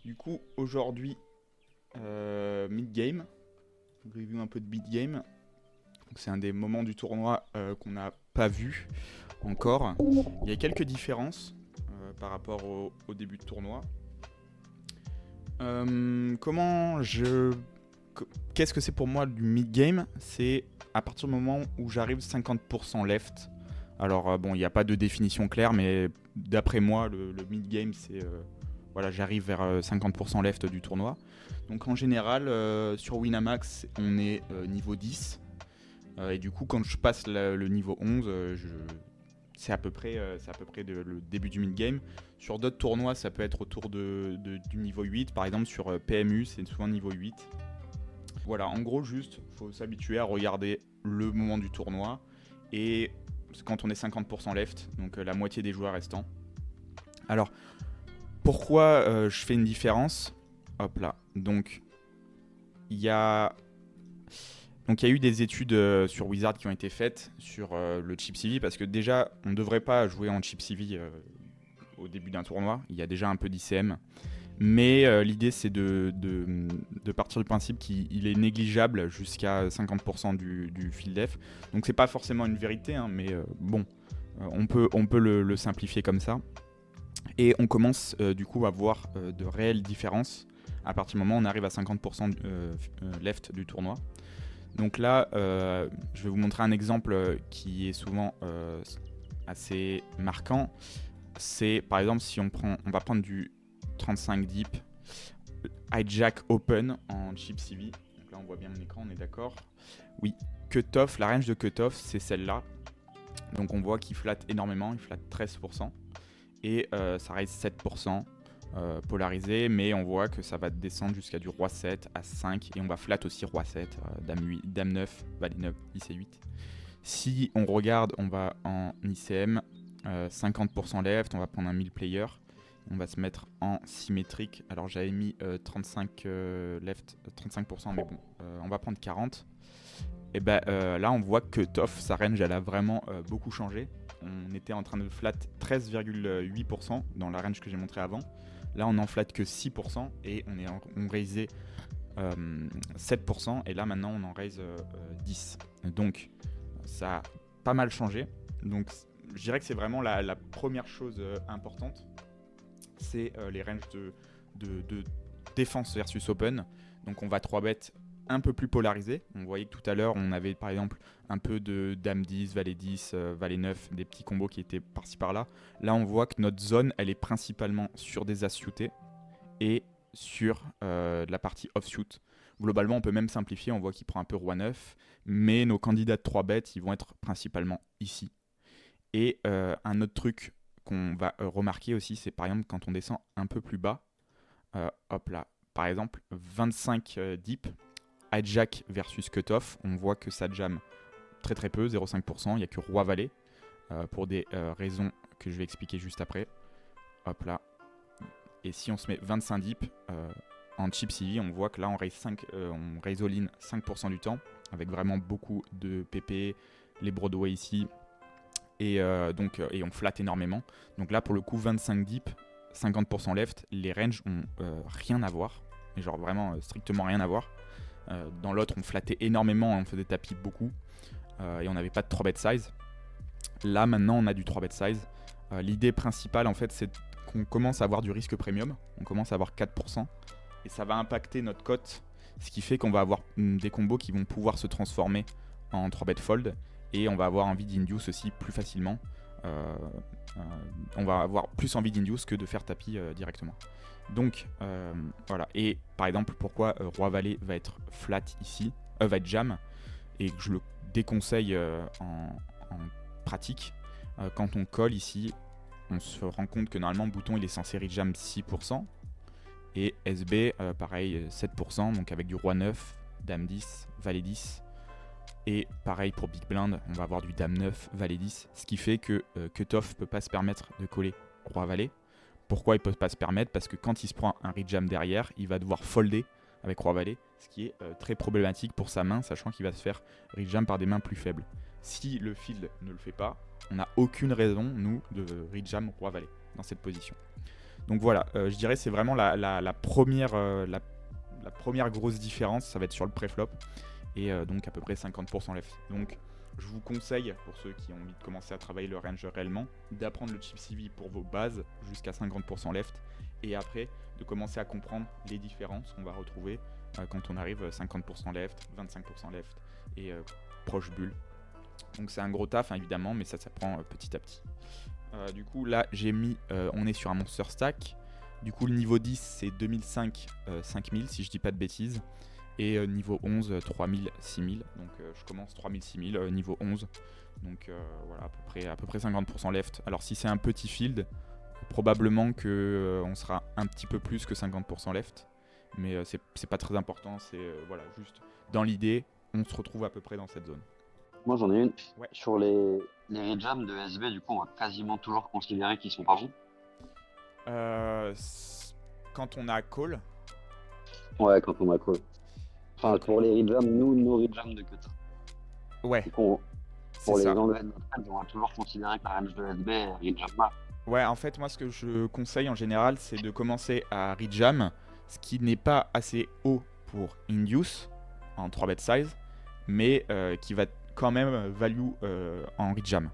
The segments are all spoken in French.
Du coup, aujourd'hui, mid-game, review un peu de mid-game. Donc, c'est un des moments du tournoi qu'on n'a pas vu encore. Il y a quelques différences par rapport au début de tournoi. Comment je... Qu'est-ce que c'est pour moi du mid-game? C'est à partir du moment où j'arrive 50% left. Alors bon, il n'y a pas de définition claire, mais d'après moi, le mid-game, c'est... voilà, j'arrive vers 50% left du tournoi. Donc en général, sur Winamax, on est niveau 10. Et du coup, quand je passe le niveau 11, c'est à peu près le début du mid-game. Sur d'autres tournois, ça peut être autour du niveau 8. Par exemple, sur PMU, c'est souvent niveau 8. Voilà, en gros, juste, faut s'habituer à regarder le moment du tournoi. Et quand on est 50% left, donc la moitié des joueurs restants. Alors, pourquoi je fais une différence? Hop là. Donc, il y a eu des études sur Wizard qui ont été faites sur le chip CV parce que déjà, on ne devrait pas jouer en chip CV au début d'un tournoi. Il y a déjà un peu d'ICM. Mais l'idée, c'est de partir du principe qu'il est négligeable jusqu'à 50% du field def. Donc, c'est pas forcément une vérité, hein, mais bon, on peut le simplifier comme ça. Et on commence du coup à voir de réelles différences à partir du moment où on arrive à 50% left du tournoi. Donc là, je vais vous montrer un exemple qui est souvent assez marquant. C'est par exemple si on va prendre du 35 deep hijack open en chip CV. Donc là on voit bien mon écran, on est d'accord. Oui, cutoff, la range de cutoff c'est celle-là. Donc on voit qu'il flatte énormément, il flatte 13%. Et ça raise 7% polarisé, mais on voit que ça va descendre jusqu'à du roi 7 à 5 et on va flat aussi roi 7, dame 8, dame 9, valet 9, IC8. Si on regarde, on va en ICM, 50% left, on va prendre un 1000 player, on va se mettre en symétrique. Alors j'avais mis 35 left, 35%, mais bon, on va prendre 40. Et ben là on voit que Toff, sa range, elle a vraiment beaucoup changé. On était en train de flat 13,8% dans la range que j'ai montré avant. Là on en flat que 6% et on raisait 7% et là maintenant on en raise 10. Donc ça a pas mal changé. Donc je dirais que c'est vraiment la première chose importante. C'est les ranges de défense versus open. Donc on va 3 bet un peu plus polarisé. On voyait que tout à l'heure, on avait par exemple un peu de dame 10, valet 10, valet 9, des petits combos qui étaient par-ci par-là. Là, on voit que notre zone, elle est principalement sur des as suités et sur la partie offsuit. Globalement, on peut même simplifier, on voit qu'il prend un peu roi 9, mais nos candidats de 3 bêtes, ils vont être principalement ici. Et un autre truc qu'on va remarquer aussi, c'est par exemple quand on descend un peu plus bas, hop là, par exemple 25 deep, hijack versus cutoff, on voit que ça jam très très peu, 0,5%, il n'y a que roi valet, pour des raisons que je vais expliquer juste après. Hop là. Et si on se met 25 deep en chip CV, on voit que là on raise all-in 5% du temps, avec vraiment beaucoup de PP, les Broadway ici, et on flatte énormément. Donc là pour le coup 25 deep, 50% left, les ranges ont rien à voir, mais genre vraiment strictement rien à voir. Dans l'autre on flattait énormément, on faisait tapis beaucoup, et on n'avait pas de 3 bet size. Là maintenant on a du 3 bet size. L'idée principale en fait c'est qu'on commence à avoir du risque premium, on commence à avoir 4%, et ça va impacter notre cote, ce qui fait qu'on va avoir des combos qui vont pouvoir se transformer en 3 bet fold, et on va avoir envie d'induce aussi plus facilement. On va avoir plus envie d'induce que de faire tapis directement. Donc voilà, et par exemple pourquoi roi valet va être flat ici, va être jam, et que je le déconseille en pratique. Quand on colle ici, on se rend compte que normalement le bouton il est censé rejam 6%, et SB pareil 7%, donc avec du roi 9, dame 10, valet 10, et pareil pour big blind, on va avoir du dame 9, valet 10, ce qui fait que cutoff peut pas se permettre de coller roi valet. Pourquoi il peut pas se permettre? Parce que quand il se prend un rejam derrière, il va devoir folder avec roi valet, ce qui est très problématique pour sa main, sachant qu'il va se faire rejam par des mains plus faibles. Si le field ne le fait pas, on n'a aucune raison, nous, de rejam roi valet dans cette position. Donc voilà, je dirais c'est vraiment la première, la première grosse différence, ça va être sur le préflop et donc à peu près 50% left. Donc je vous conseille, pour ceux qui ont envie de commencer à travailler le range réellement, d'apprendre le chip CV pour vos bases jusqu'à 50% left et après de commencer à comprendre les différences qu'on va retrouver quand on arrive 50% left, 25% left et proche bulle. Donc c'est un gros taf hein, évidemment, mais ça s'apprend petit à petit. Du coup là j'ai mis, on est sur un monster stack. Du coup le niveau 10 c'est 2005, 5000 si je dis pas de bêtises. Et niveau 11, 3000, 6000. Donc je commence 3000, 6000, niveau 11. Donc voilà, à peu près 50% left. Alors si c'est un petit field, probablement que on sera un petit peu plus que 50% left. Mais c'est pas très important, c'est voilà, juste dans l'idée, on se retrouve à peu près dans cette zone. Moi, j'en ai une. Ouais. Sur les rejams de SB, du coup, on va quasiment toujours considérer qu'ils sont pas bons. Euh, Quand on a call, Ouais, quand on a call. Enfin, donc pour les rejams, nous, nos rejams de cut. ouais, Du coup, c'est pour les ça. enlever de notre tête, on va toujours considérer que la range de SB est rejam mal. Ouais, en fait, moi, ce que je conseille en général, c'est de commencer à rejam, ce qui n'est pas assez haut pour induce en 3 bet size, mais qui va quand même value en rejam.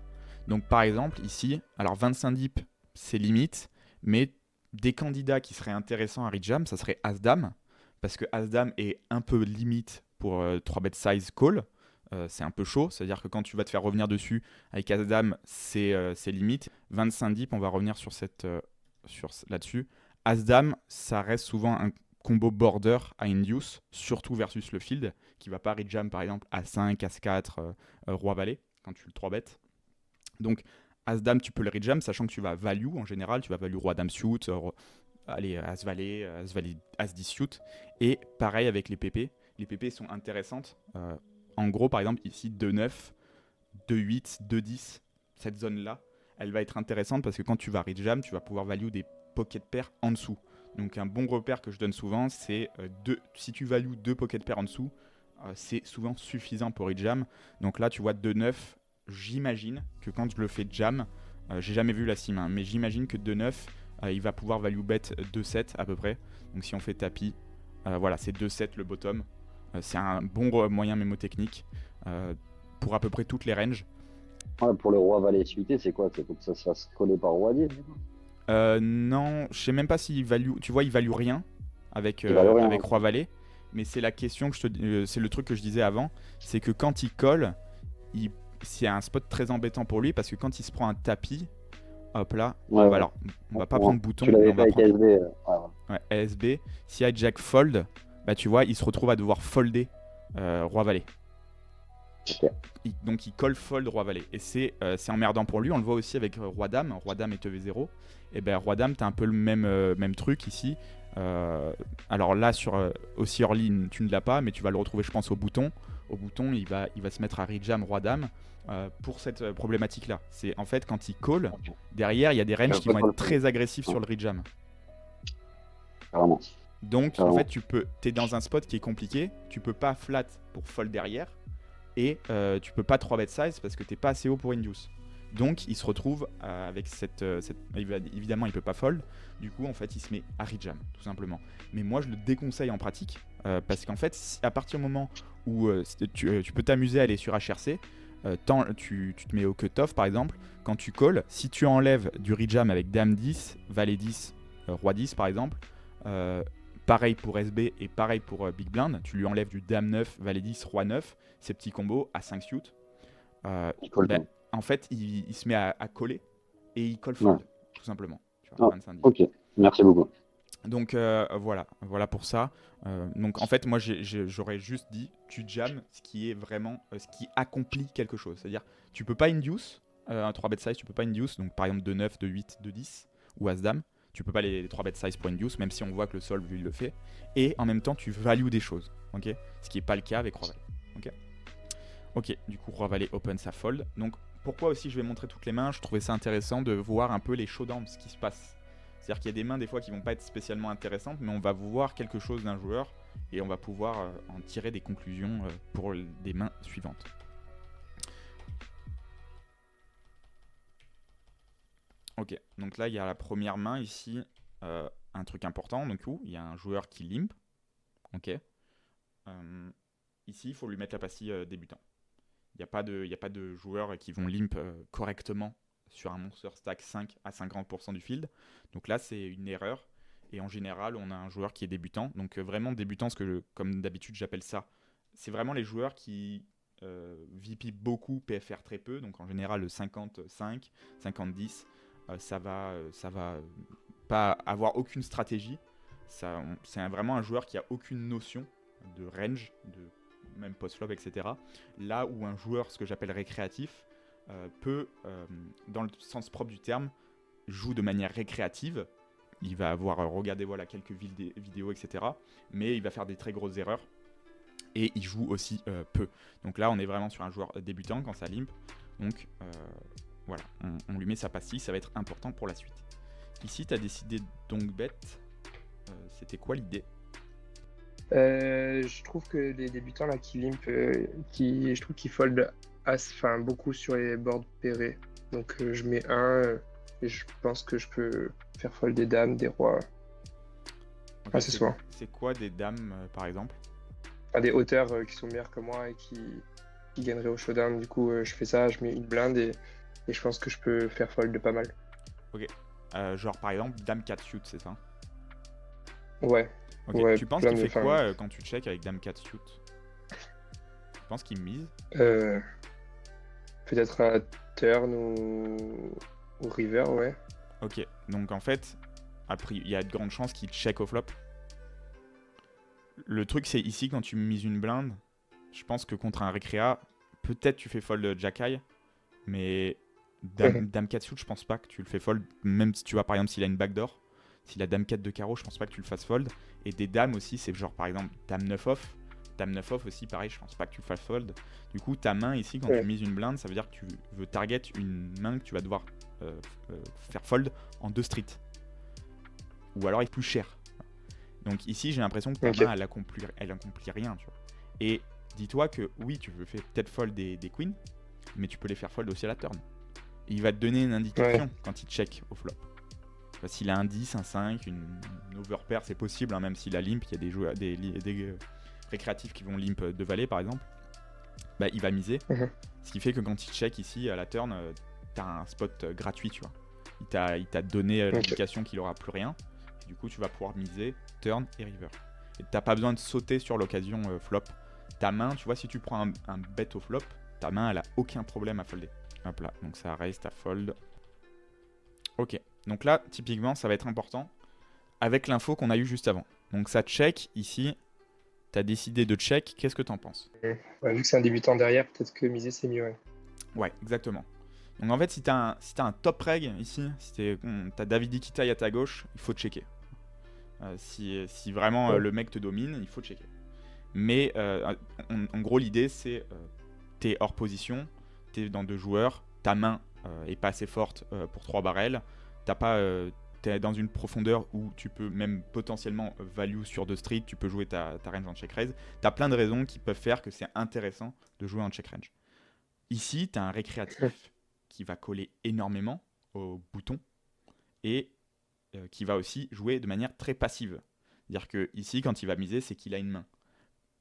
Donc, par exemple, ici, alors 25 dips, c'est limite, mais des candidats qui seraient intéressants à rejam, ça serait As-Dame, parce que As-Dame est un peu limite pour 3 bet size call. C'est un peu chaud, c'est-à-dire que quand tu vas te faire revenir dessus avec As-Dame, c'est limite. 25 dips, on va revenir là-dessus. As-Dame, ça reste souvent un combo border à induce, surtout versus le field, qui va pas rejam par exemple As5, As4, Roi-Valet, quand tu le 3-bet. Donc As-Dame, tu peux le rejam, sachant que tu vas value en général, tu vas value Roi-Dame suit, allez, As-Valet, As-Valet, As-10 suit. Et pareil avec les PP. Les PP sont intéressantes. En gros, par exemple, ici, 2-9, 2-8, 2-10, cette zone-là, elle va être intéressante parce que quand tu vas rejam, tu vas pouvoir value des pocket pairs en dessous. Donc un bon repère que je donne souvent, c'est si tu values 2 pocket pairs en dessous, c'est souvent suffisant pour rejam. Donc là, tu vois 2-9, j'imagine que quand je le fais jam, j'ai jamais vu la sim, hein, mais j'imagine que 2-9, il va pouvoir value bet 2-7 à peu près. Donc si on fait tapis, voilà, c'est 2-7 le bottom. C'est un bon moyen mémotechnique pour à peu près toutes les ranges. Ouais, pour le roi valet suité, c'est quoi? C'est pour que ça se fasse coller par roi 10, du coup. Non, je sais même pas s'il value. Tu vois, il value rien Il valait rien, avec ok. Roi Valet. Mais c'est la question que c'est le truc que je disais avant. C'est que quand il colle, il, c'est un spot très embêtant pour lui parce que quand il se prend un tapis, hop là, Ouais, ouais. alors on va pas prendre Tu bouton, mais l'avais on fait va avec prendre ASB. Ouais, ouais. ouais, ASB. Si Jack fold, bah tu vois, il se retrouve à devoir folder Roi Valet. Ok. Donc il colle fold Roi Valet. Et c'est emmerdant pour lui. On le voit aussi avec Roi Dame. Roi Dame et EV0. Et ben Roi Dame, t'as un peu le même truc ici. Alors là, aussi early, tu ne l'as pas, mais tu vas le retrouver, je pense, au bouton. Au bouton, il va se mettre à rejam Roi Dame pour cette problématique-là. C'est en fait quand il call, Ok. derrière, il y a des Tu ranges vas qui pas vont trop être le faire. très agressifs Ouais, sur le rejam. carrément. Donc en fait, Carrément. t'es dans un spot qui est compliqué. Tu peux pas flat pour fold derrière. Et tu peux pas 3 bet size parce que t'es pas assez haut pour induce. Donc il se retrouve avec évidemment il peut pas fold. Du coup en fait il se met à rejam tout simplement. Mais moi je le déconseille en pratique parce qu'en fait à partir du moment où tu peux t'amuser à aller sur HRC, tu te mets au cutoff par exemple, quand tu calls, si tu enlèves du rejam avec Dame 10, Valet 10, Roi 10 par exemple, euh, pareil pour SB et pareil pour Big Blind, tu lui enlèves du Dame 9, Valet 10, Roi 9, ces petits combos à 5 suits, Il colle ben, tout. en fait, il se met à coller et il call Ouais. fold, tout simplement. Tu vois, Ah, 25 dips. ok. Merci beaucoup. Donc voilà pour ça. Donc en fait, moi j'aurais juste dit, tu jam ce qui est vraiment, ce qui accomplit quelque chose. C'est-à-dire, tu peux pas induce un 3 bet size, tu peux pas induce, donc par exemple 2 9, 2 8, 2 10 ou As-Dame. Tu peux pas les 3 bet size pour induce, même si on voit que le solve lui le fait. Et en même temps, tu values des choses, ok. Ce qui est pas le cas avec Roi Valet. Ok. Ok, du coup, Roi Valet open sa fold. Donc, pourquoi aussi je vais montrer toutes les mains? Je trouvais ça intéressant de voir un peu les showdowns, ce qui se passe. C'est-à-dire qu'il y a des mains des fois qui vont pas être spécialement intéressantes, mais on va voir quelque chose d'un joueur et on va pouvoir en tirer des conclusions pour des mains suivantes. Ok, donc là il y a la première main ici. un truc important, donc où il y a un joueur qui limp, ok. Ici, il faut lui mettre la pastille débutant. Il n'y a pas de joueurs qui vont limp correctement sur un monster stack 5 à 50% du field. Donc là, c'est une erreur. Et en général, on a un joueur qui est débutant. Donc vraiment débutant, comme d'habitude j'appelle ça, c'est vraiment les joueurs qui VP beaucoup, PFR très peu. Donc en général, le 55, 50-10, ça va pas avoir aucune stratégie. C'est vraiment un joueur qui a aucune notion de range, de même post-flop, etc. Là où un joueur, ce que j'appelle récréatif, peut, dans le sens propre du terme, joue de manière récréative. Il va avoir regardé quelques vidéos, etc. Mais il va faire des très grosses erreurs. Et il joue aussi peu. Donc là, on est vraiment sur un joueur débutant quand ça limp. Donc voilà, on lui met sa pastille, ça va être important pour la suite. Ici, tu as décidé donc bet. C'était quoi l'idée? Je trouve que les débutants là qui limp, je trouve qu'ils fold beaucoup sur les boards pairés. Donc je mets et je pense que je peux faire fold des dames, des rois. Okay, assez souvent. C'est quoi des dames par exemple? Des hauteurs qui sont meilleurs que moi et qui gagneraient au showdown. Du coup, je fais ça, je mets une blinde et je pense que je peux faire fold de pas mal. Ok. Genre par exemple, dame 4 suit, c'est ça? Ouais. Ok. Ouais, tu penses qu'il fait quoi quand tu check avec dame 4 suit? Tu penses qu'il mise? Peut-être à turn ou river, ouais. Ok. Donc en fait, il y a de grandes chances qu'il check au flop. Le truc, c'est ici, quand tu mises une blinde, je pense que contre un récréa, peut-être tu fais fold jack-high, mais dame 4 suit, je pense pas que tu le fais fold, même si tu vois par exemple s'il a une backdoor. S'il a dame 4 de carreau, je pense pas que tu le fasses fold. Et des dames aussi, c'est genre par exemple dame 9 off. Dame 9 off aussi, pareil, je pense pas que tu le fasses fold. Du coup, ta main ici, quand tu mises une blinde, ça veut dire que tu veux target une main que tu vas devoir faire fold en 2 streets. Ou alors il est plus cher. Donc ici, j'ai l'impression que ta main, elle accomplit rien, tu vois. Et dis-toi que oui, tu veux peut-être fold des queens, mais tu peux les faire fold aussi à la turn. Et il va te donner une indication quand il check au flop. S'il a un 10, un 5, une overpair, c'est possible, hein, même s'il a limp, il y a des joueurs, des récréatifs qui vont limp de valet par exemple, bah, il va miser. Ce qui fait que quand il check ici à la turn, t'as un spot gratuit, tu vois. Il t'a donné l'indication qu'il aura plus rien. Et du coup, tu vas pouvoir miser turn et river. Et t'as pas besoin de sauter sur l'occasion flop. Ta main, tu vois, si tu prends un bet au flop, ta main, elle a aucun problème à folder. Hop là, donc ça reste à fold. Ok, donc là, typiquement, ça va être important avec l'info qu'on a eu juste avant. Donc ça check, ici, tu as décidé de check, qu'est-ce que tu en penses? Ouais, vu que c'est un débutant derrière, peut-être que miser c'est mieux. Ouais, exactement. Donc en fait, si tu as un top reg ici, si tu as David Iquitaille à ta gauche, il faut checker. Si vraiment le mec te domine, il faut checker. Mais en gros, l'idée, c'est t'es hors position, t'es dans 2 joueurs, ta main est pas assez forte pour 3 barrels, t'es dans une profondeur où tu peux même potentiellement value sur 2 streets, tu peux jouer ta range en check raise. T'as plein de raisons qui peuvent faire que c'est intéressant de jouer en check range. Ici, t'as un récréatif qui va coller énormément au bouton et qui va aussi jouer de manière très passive. C'est-à-dire que ici, quand il va miser, c'est qu'il a une main.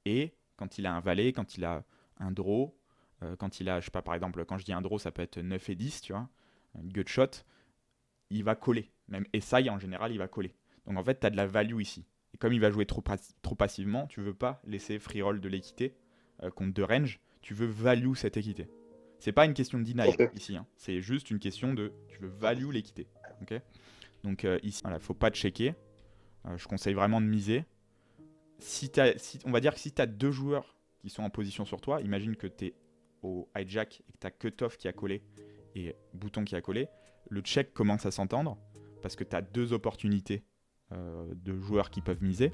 Et quand il a un valet, quand il a un draw, quand il a, je sais pas, par exemple, quand je dis un draw, ça peut être 9 et 10, tu vois, un gut shot, il va coller. Même SI, en général, il va coller. Donc en fait, tu as de la value ici. Et comme il va jouer trop passivement, tu veux pas laisser free roll de l'équité contre 2 range, tu veux value cette équité. C'est pas une question de deny ici, hein. C'est juste une question de tu veux value l'équité. Okay, donc ici, voilà, faut pas checker. Je conseille vraiment de miser. On va dire que si tu as 2 joueurs qui sont en position sur toi, imagine que tu es au hijack et que tu as cutoff qui a collé et bouton qui a collé, le check commence à s'entendre parce que tu as 2 opportunités de joueurs qui peuvent miser,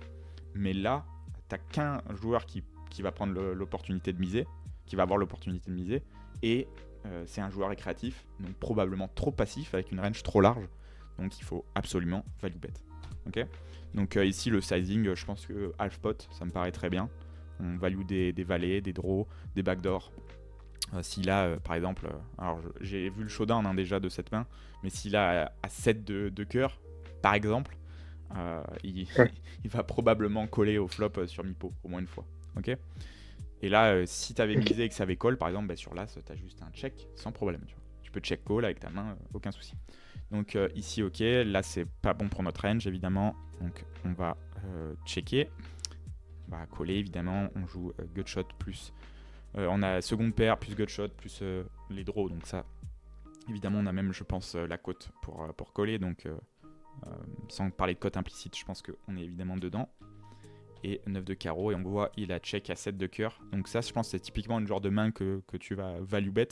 mais là, tu n'as qu'un joueur qui va prendre l'opportunité de miser, qui va avoir l'opportunité de miser, et c'est un joueur récréatif, donc probablement trop passif avec une range trop large, donc il faut absolument value bet. Ok, donc ici le sizing, je pense que half pot, ça me paraît très bien. On value des valets, des draws, des backdoors. S'il a par exemple, alors j'ai vu le showdown déjà de cette main, mais s'il a à 7 de cœur, par exemple, il, Ouais. il va probablement coller au flop sur mi-pot, au moins une fois. Ok. Et là, si tu avais Ok. misé et que ça avait call, par exemple, sur l'as, tu as juste un check sans problème. Tu peux check call avec ta main, aucun souci. Donc ici, ok, là c'est pas bon pour notre range évidemment. Donc on va checker. On va coller évidemment. On joue gutshot plus. On a seconde paire plus gutshot plus les draws. Donc ça, évidemment, on a même, je pense, la cote pour coller. Donc sans parler de cote implicite, je pense qu'on est évidemment dedans. Et 9 de carreau. Et on voit, il a check à 7 de cœur. Donc ça, je pense, c'est typiquement une genre de main que tu vas value bet.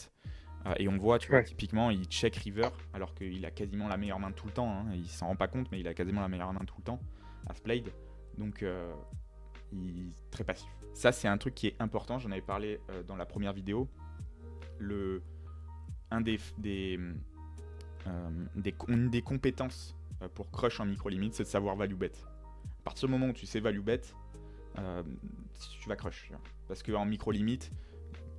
Et on voit, tu vois, Ouais. typiquement, il check river alors qu'il a quasiment la meilleure main tout le temps. Hein. Il s'en rend pas compte, mais il a quasiment la meilleure main tout le temps à spade. Donc, il est très passif. Ça, c'est un truc qui est important. J'en avais parlé dans la première vidéo. Une des compétences pour crush en micro-limite, c'est de savoir value bet. À partir du moment où tu sais value bet, tu vas crush. Parce qu'en micro-limite,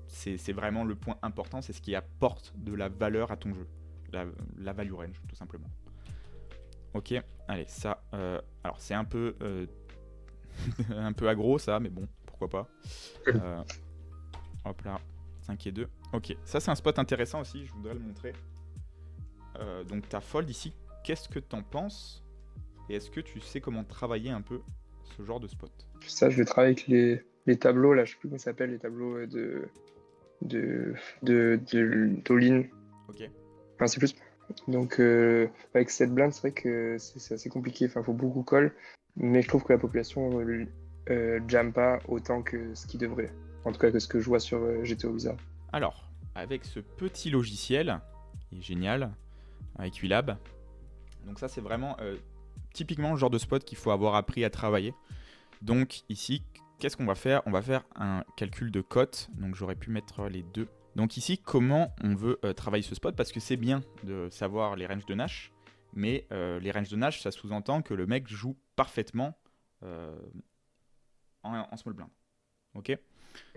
c'est vraiment le point important, c'est ce qui apporte de la valeur à ton jeu. La value range, tout simplement. Ok, allez, ça... alors, c'est un peu... un peu aggro, ça, mais bon, pourquoi pas. Hop là, 5 et 2. Ok, ça, c'est un spot intéressant aussi, je voudrais le montrer. Donc, t'as fold ici. Qu'est-ce que t'en penses? Et est-ce que tu sais comment travailler un peu ce genre de spot? Ça, je vais travailler avec les tableaux, là, je sais plus comment ça s'appelle, les tableaux d'all-in. Ok. Enfin, c'est plus. Donc, avec cette blinde, c'est vrai que c'est assez compliqué. Enfin, il faut beaucoup call. Mais je trouve que la population jamme pas autant que ce qu'il devrait. En tout cas, que ce que je vois sur GTO Wizard. Alors, avec ce petit logiciel, qui est génial, Equilab, donc ça, c'est vraiment typiquement le genre de spot qu'il faut avoir appris à travailler. Donc ici, qu'est-ce qu'on va faire? On va faire un calcul de cote. Donc j'aurais pu mettre les deux. Donc ici, comment on veut travailler ce spot? Parce que c'est bien de savoir les ranges de Nash, mais les ranges de Nash, ça sous-entend que le mec joue parfaitement en small blind. Ok?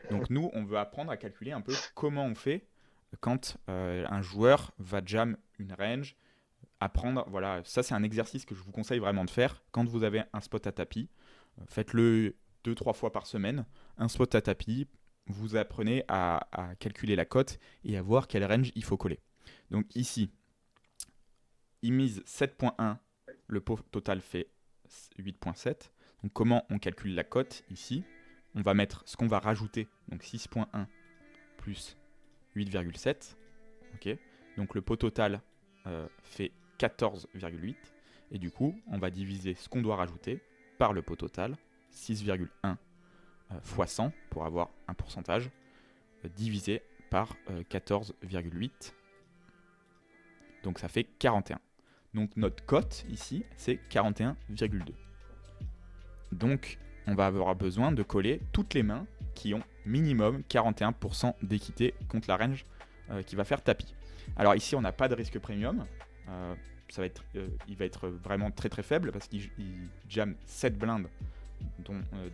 Donc nous, on veut apprendre à calculer un peu comment on fait quand un joueur va jam une range. Apprendre, voilà, ça c'est un exercice que je vous conseille vraiment de faire. Quand vous avez un spot à tapis, faites-le 2-3 fois par semaine. Un spot à tapis, vous apprenez à calculer la cote et à voir quel range il faut coller. Donc ici, il mise 7.1, le pot total fait 8.7. Donc comment on calcule la cote ici? On va mettre ce qu'on va rajouter, donc 6.1 plus 8,7. Ok. Donc le pot total fait 14,8. Et du coup, on va diviser ce qu'on doit rajouter par le pot total, 6,1 fois 100 pour avoir un pourcentage, divisé par 14,8. Donc ça fait 41. Donc notre cote ici, c'est 41,2. Donc on va avoir besoin de coller toutes les mains qui ont minimum 41% d'équité contre la range qui va faire tapis. Alors ici, on n'a pas de risque premium. Il va être vraiment très très faible parce qu'il jam 7 blindes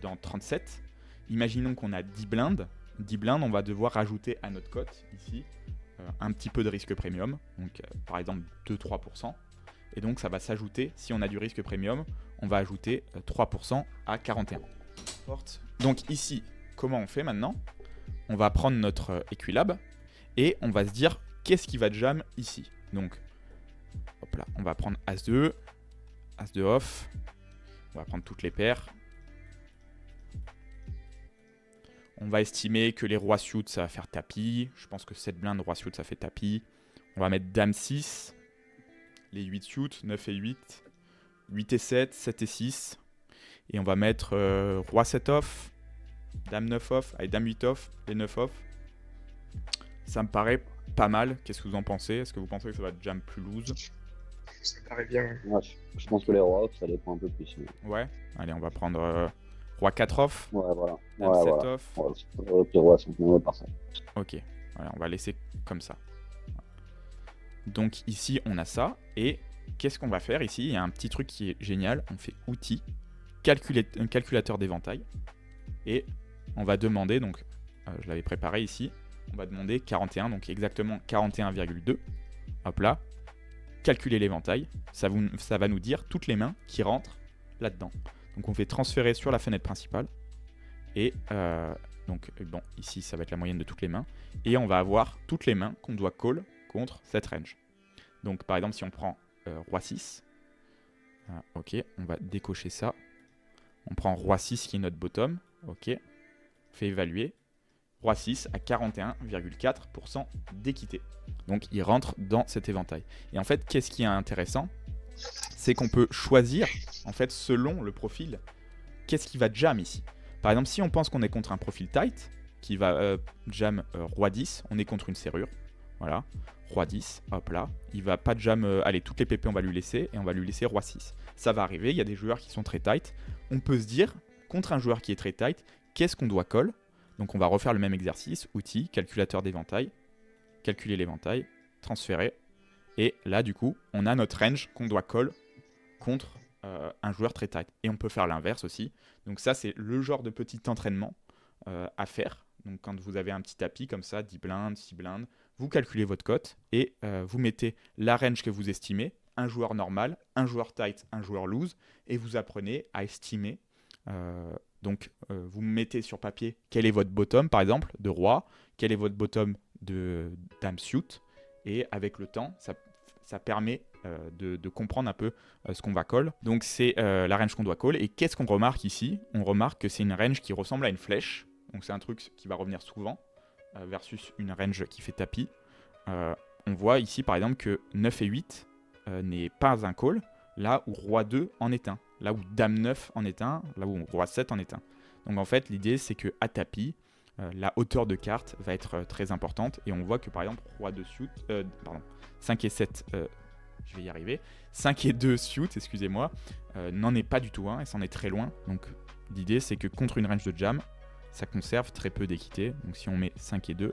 dans 37. Imaginons qu'on a 10 blindes. 10 blindes, on va devoir rajouter à notre cote ici un petit peu de risque premium. Donc par exemple 2-3%. Et donc ça va s'ajouter, si on a du risque premium, on va ajouter 3% à 41. Donc ici, comment on fait maintenant? On va prendre notre Equilab et on va se dire qu'est-ce qui va jam ici. Donc, hop là, on va prendre As-2, As-2 off, on va prendre toutes les paires. On va estimer que les rois suit, ça va faire tapis. Je pense que 7 blindes, roi suit, ça fait tapis. On va mettre Dame 6, les 8 suit, 9 et 8, 8 et 7, 7 et 6. Et on va mettre Roi 7 off, Dame 9 off, allez, Dame 8 off, les 9 off. Ça me paraît pas mal. Qu'est-ce que vous en pensez? Est-ce que vous pensez que ça va jam plus loose? Ça paraît bien. Ouais, je pense que les rois off, ça dépend un peu plus. Ouais. Allez, on va prendre Roi 4 off, Ouais, voilà. Dame Ouais, 7 voilà. off. Ouais, puis roi, c'est parfait. Ok, voilà, on va laisser comme ça. Donc ici, on a ça. Et qu'est-ce qu'on va faire ici? Il y a un petit truc qui est génial. On fait outils, un calculateur d'éventail. Et on va demander, donc je l'avais préparé ici, on va demander 41, donc exactement 41,2. Hop là, calculer l'éventail. Ça va nous dire toutes les mains qui rentrent là-dedans. Donc on fait transférer sur la fenêtre principale. Et donc bon, ici ça va être la moyenne de toutes les mains. Et on va avoir toutes les mains qu'on doit call contre cette range. Donc par exemple si on prend Roi 6, ok, on va décocher ça. On prend Roi 6 qui est notre bottom, ok, on fait évaluer. Roi 6 à 41,4% d'équité. Donc il rentre dans cet éventail. Et en fait, qu'est-ce qui est intéressant? C'est qu'on peut choisir, en fait, selon le profil, qu'est-ce qui va jam ici. Par exemple, si on pense qu'on est contre un profil tight, qui va jam Roi 10, on est contre une serrure. Voilà, Roi 10, hop là. Il va pas jam, allez, toutes les PP on va lui laisser, et on va lui laisser Roi 6. Ça va arriver, il y a des joueurs qui sont très tight. On peut se dire, contre un joueur qui est très tight, qu'est-ce qu'on doit call? Donc on va refaire le même exercice, outils, calculateur d'éventail, calculer l'éventail, transférer. Et là du coup, on a notre range qu'on doit call contre un joueur très tight. Et on peut faire l'inverse aussi. Donc ça c'est le genre de petit entraînement à faire. Donc quand vous avez un petit tapis comme ça, 10 blindes, 6 blindes, vous calculez votre cote et vous mettez la range que vous estimez, un joueur normal, un joueur tight, un joueur loose, et vous apprenez à estimer. Donc, vous mettez sur papier quel est votre bottom, par exemple, de roi, quel est votre bottom de dame suit, et avec le temps, ça permet de comprendre un peu ce qu'on va call. Donc, c'est la range qu'on doit call. Et qu'est-ce qu'on remarque ici? On remarque que c'est une range qui ressemble à une flèche. Donc, c'est un truc qui va revenir souvent, versus une range qui fait tapis. On voit ici, par exemple, que 9 et 8 n'est pas un call, là où roi 2 en est un. Là où dame 9 en est un, là où roi 7 en est un. Donc en fait, l'idée c'est qu'à tapis, la hauteur de carte va être très importante. Et on voit que par exemple, roi 2 suit, 5 et 7, je vais y arriver, 5 et 2 suit, excusez-moi, n'en est pas du tout un et c'en est très loin. Donc l'idée c'est que contre une range de jam, ça conserve très peu d'équité. Donc si on met 5 et 2,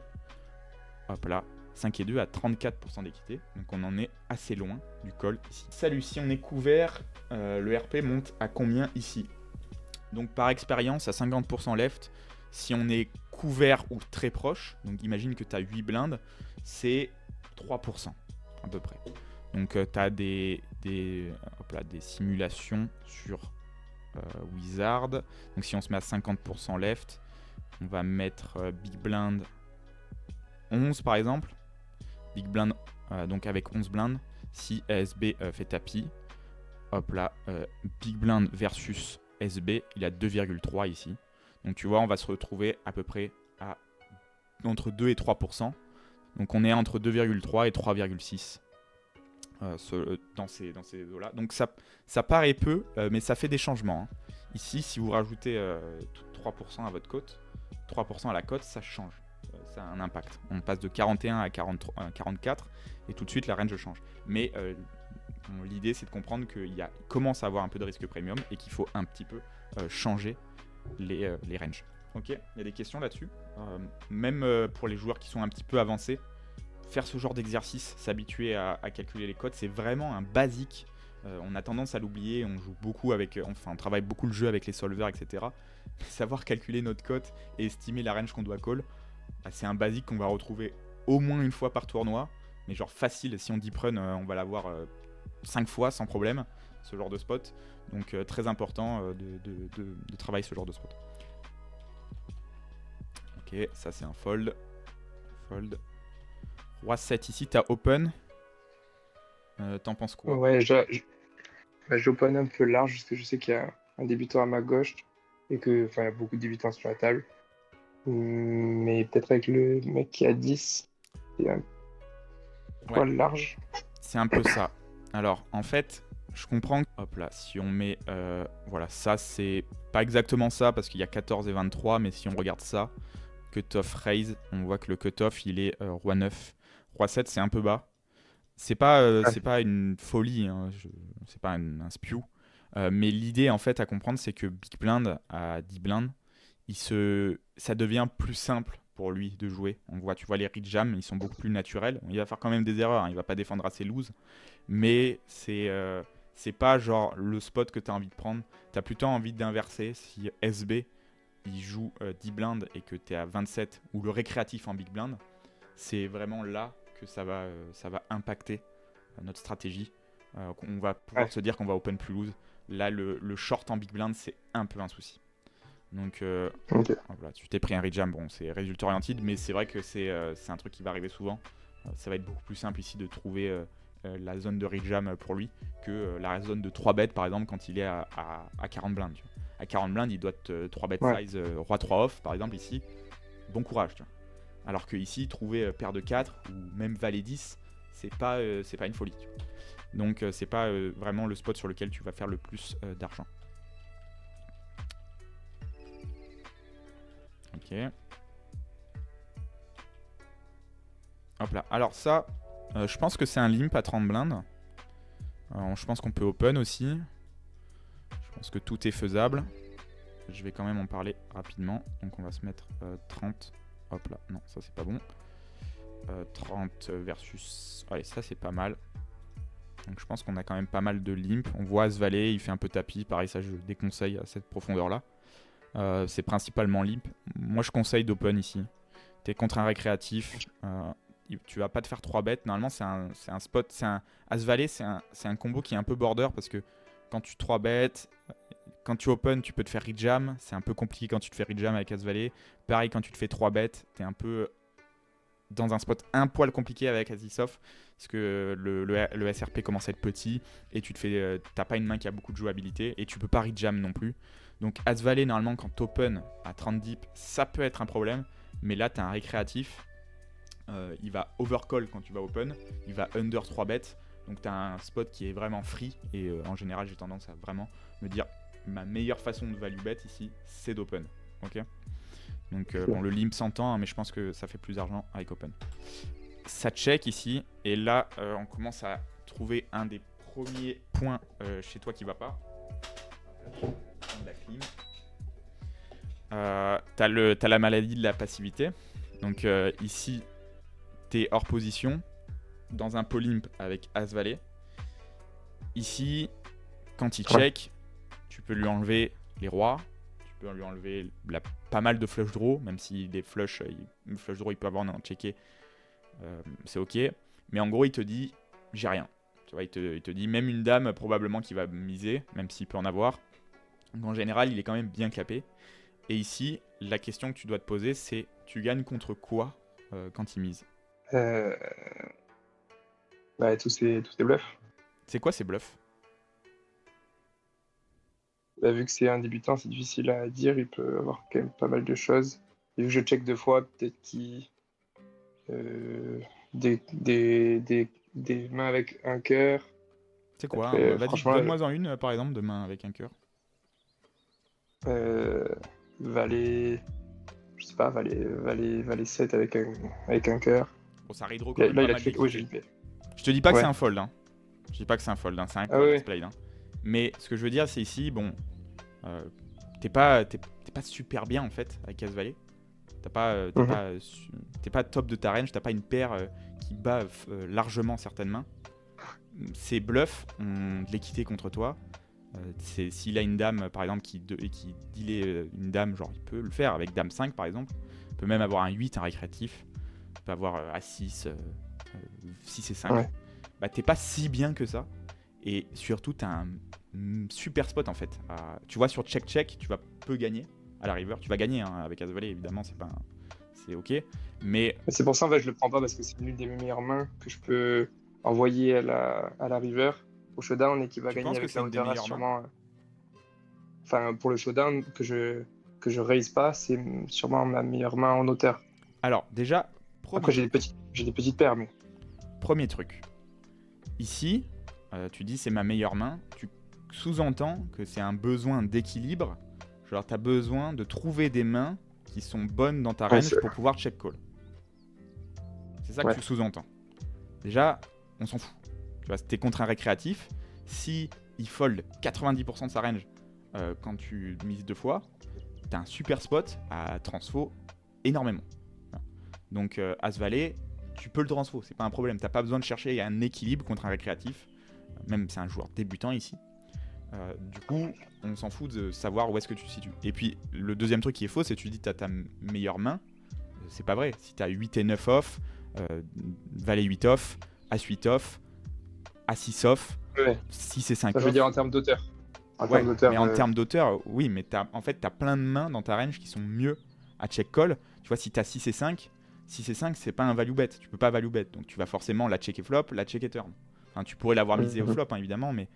hop là, 5 et 2 à 34% d'équité, donc on en est assez loin du call ici. Salut, si on est couvert, le RP monte à combien ici? Donc par expérience, à 50% left, si on est couvert ou très proche, donc imagine que tu as 8 blindes, c'est 3% à peu près. Donc tu as des simulations sur Wizard. Donc si on se met à 50% left, on va mettre Big Blind 11 par exemple. Big Blind, donc avec 11 blindes, si SB fait tapis, hop là, Big Blind versus SB, il a 2,3 ici. Donc tu vois, on va se retrouver à peu près à entre 2 et 3%. Donc on est entre 2,3 et 3,6 dans ces eaux-là. Donc ça paraît peu, mais ça fait des changements. Hein. Ici, si vous rajoutez 3% à votre cote, 3% à la cote, ça change. Ça a un impact. On passe de 41 à 44 et tout de suite la range change. Mais l'idée c'est de comprendre qu'il commence à avoir un peu de risque premium et qu'il faut un petit peu changer les ranges. Ok, il y a des questions là-dessus. Même pour les joueurs qui sont un petit peu avancés, faire ce genre d'exercice, s'habituer à calculer les codes, c'est vraiment un basique. On a tendance à l'oublier, on joue beaucoup on travaille beaucoup le jeu avec les solvers, etc. Savoir calculer notre cote et estimer la range qu'on doit call, c'est un basique qu'on va retrouver au moins une fois par tournoi, mais genre facile, si on deep run, on va l'avoir 5 fois sans problème, ce genre de spot. Donc très important de travailler ce genre de spot. Ok, ça c'est un fold. Fold. Roi 7 ici, t'as open. T'en penses quoi? Ouais, j'open un peu large parce que je sais qu'il y a un débutant à ma gauche et que, il y a beaucoup de débutants sur la table. Mais peut-être avec le mec qui a 10, c'est un poil large. C'est un peu ça. Alors, en fait, je comprends. Hop là, si on met... voilà, ça, c'est pas exactement ça parce qu'il y a 14 et 23, mais si on regarde ça, cutoff raise, on voit que le cutoff, il est roi 9. Roi 7, c'est un peu bas. C'est pas une folie, hein, c'est pas un spew. Mais l'idée, en fait, à comprendre, c'est que Big Blind à 10 blindes, ça devient plus simple pour lui de jouer. On voit, tu vois, les read jam, ils sont beaucoup plus naturels. Il va faire quand même des erreurs, hein, il va pas défendre assez loose, mais c'est pas genre le spot que tu as envie de prendre. Tu as plutôt envie d'inverser si SB il joue 10 blindes et que tu es à 27 ou le récréatif en big blind. C'est vraiment là que ça va impacter notre stratégie. On va pouvoir se dire qu'on va open plus loose. là, le short en big blind, c'est un peu un souci. Donc, Ok. voilà, tu t'es pris un rejam, bon, c'est résultat oriented, mais c'est vrai que c'est un truc qui va arriver souvent. Ça va être beaucoup plus simple ici de trouver la zone de rejam pour lui que la zone de 3 bêtes, par exemple, quand il est à 40 blindes. Tu vois. À 40 blindes, il doit être 3 bet size, roi 3 off, par exemple, ici. Bon courage, tu vois. Alors que ici, trouver paire de 4 ou même valet 10, c'est pas une folie. Tu vois. Donc, c'est pas vraiment le spot sur lequel tu vas faire le plus d'argent. Ok. Hop là. Alors ça, je pense que c'est un limp à 30 blindes. Je pense qu'on peut open aussi. Je pense que tout est faisable. Je vais quand même en parler rapidement. Donc on va se mettre 30. Hop là. Non, ça c'est pas bon. 30 versus... Allez, ça c'est pas mal. Donc je pense qu'on a quand même pas mal de limp. On voit As-Valet, il fait un peu tapis. Pareil, ça je déconseille à cette profondeur-là. C'est principalement limp. Moi je conseille d'open ici. T'es contre un récréatif. Tu vas pas te faire 3 bêtes. Normalement c'est un spot. As-Valet, c'est un combo qui est un peu border parce que quand tu 3 bêtes, quand tu open, tu peux te faire rejam. C'est un peu compliqué quand tu te fais rejam avec As-Valet. Pareil, quand tu te fais 3 bêtes, t'es un peu dans un spot un poil compliqué avec As-Is-Off parce que le SRP commence à être petit et t'as pas une main qui a beaucoup de jouabilité et tu peux pas rejam non plus. Donc As-Valet, normalement, quand t'open à 30 deep, ça peut être un problème. Mais là, t'as un récréatif. Il va overcall quand tu vas open. Il va under 3 bêtes. Donc t'as un spot qui est vraiment free. Et en général, j'ai tendance à vraiment me dire ma meilleure façon de value bet ici, c'est d'open. Ok. Donc bon, le limp s'entend, hein, mais je pense que ça fait plus d'argent avec open. Ça check ici. Et là, on commence à trouver un des premiers points chez toi qui va pas. La clim. T'as la maladie de la passivité. Donc ici, t'es hors position dans un polimp avec As-Valet. Ici, quand il check, tu peux lui enlever les rois. Tu peux lui enlever pas mal de flush draw, même si des flush draw il peut avoir un checké. C'est ok. Mais en gros, il te dit j'ai rien. Tu vois, il te dit même une dame probablement qui va miser, même s'il peut en avoir. Donc en général, il est quand même bien clapé. Et ici, la question que tu dois te poser, c'est tu gagnes contre quoi quand il mise? Bah, tous ces bluffs. C'est quoi ces bluffs? Bah, vu que c'est un débutant, c'est difficile à dire. Il peut avoir quand même pas mal de choses. Et vu que je check 2 fois, peut-être qu'il... des mains avec un cœur. C'est quoi? Après, Vas-y, franchement, donne-moi en une, par exemple, de main avec un cœur. valet... Je sais pas, valet 7 avec un cœur. Bon, ça redraw quand même pas mal check... Oui, d'équité. j'ai fait. Je te dis pas que Ouais. c'est un fold, hein. Je dis pas que c'est un fold, hein. C'est un Ah ouais. played, hein. Mais ce que je veux dire, c'est ici, bon, t'es pas super bien en fait avec As-Valet. T'es pas top de ta range, t'as pas une paire qui bat largement certaines mains. Ces bluffs ont de l'équité contre toi. S'il a une dame par exemple qui dealait une dame, genre il peut le faire avec dame 5 par exemple. Il peut même avoir un 8, un récréatif. Il peut avoir A6, 6 et 5. Ouais. Bah t'es pas si bien que ça. Et surtout t'as un super spot en fait. Tu vois sur check-check, tu vas peu gagner. À la river, tu vas gagner hein, avec As-Valet évidemment, c'est ok. Mais c'est pour ça en fait je le prends pas parce que c'est l'une des meilleures mains que je peux envoyer à la river au showdown et qui va gagner avec la hauteur sûrement. Enfin pour le showdown que je raise pas, c'est sûrement ma meilleure main en hauteur. Alors déjà, après j'ai des petites paires mais. Premier truc. Ici, tu dis c'est ma meilleure main, tu sous-entends que c'est un besoin d'équilibre. Genre, tu as besoin de trouver des mains qui sont bonnes dans ta range pour pouvoir check call. C'est ça que tu sous-entends. Déjà, on s'en fout. Tu vois, t'es contre un récréatif. Si il fold 90% de sa range quand tu mises 2 fois, t'as un super spot à transfo énormément. Donc, As-Valet, tu peux le transfo, c'est pas un problème. T'as pas besoin de chercher un équilibre contre un récréatif. Même c'est un joueur débutant ici. Du coup, on s'en fout de savoir où est-ce que tu te situes. Et puis, le deuxième truc qui est faux, c'est que tu dis que tu as ta meilleure main. C'est pas vrai. Si tu as 8 et 9 off, Valet 8 off, As 8 off, As 6 off, 6 et 5 off. Je veux dire en termes d'auteur. En Ouais, termes d'auteur, mais en termes d'auteur, oui, mais en fait, t'as plein de mains dans ta range qui sont mieux à check call. Tu vois, si t'as 6 et 5, 6 et 5, c'est pas un value bet. Tu peux pas value bet. Donc tu vas forcément la checker flop, la checker turn. Enfin, tu pourrais l'avoir misé au flop, hein, évidemment, mais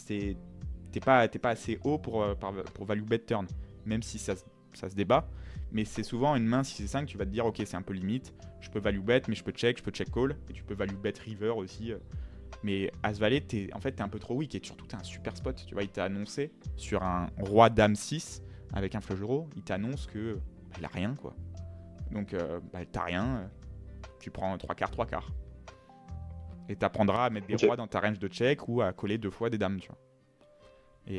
t'es pas assez haut pour value bet turn. Même si ça se débat. Mais c'est souvent une main 6 et 5, tu vas te dire, ok, c'est un peu limite. Je peux value bet, mais je peux check call. Et tu peux value bet river aussi. Mais As-Valet, t'es un peu trop weak et surtout t'as un super spot. Tu vois, il t'a annoncé sur un roi dame 6 avec un flush euro, il t'annonce que il a rien quoi. Donc t'as rien, tu prends 3 quarts, 3 quarts. Et t'apprendras à mettre des rois dans ta range de check ou à coller 2 fois des dames, tu vois. Et,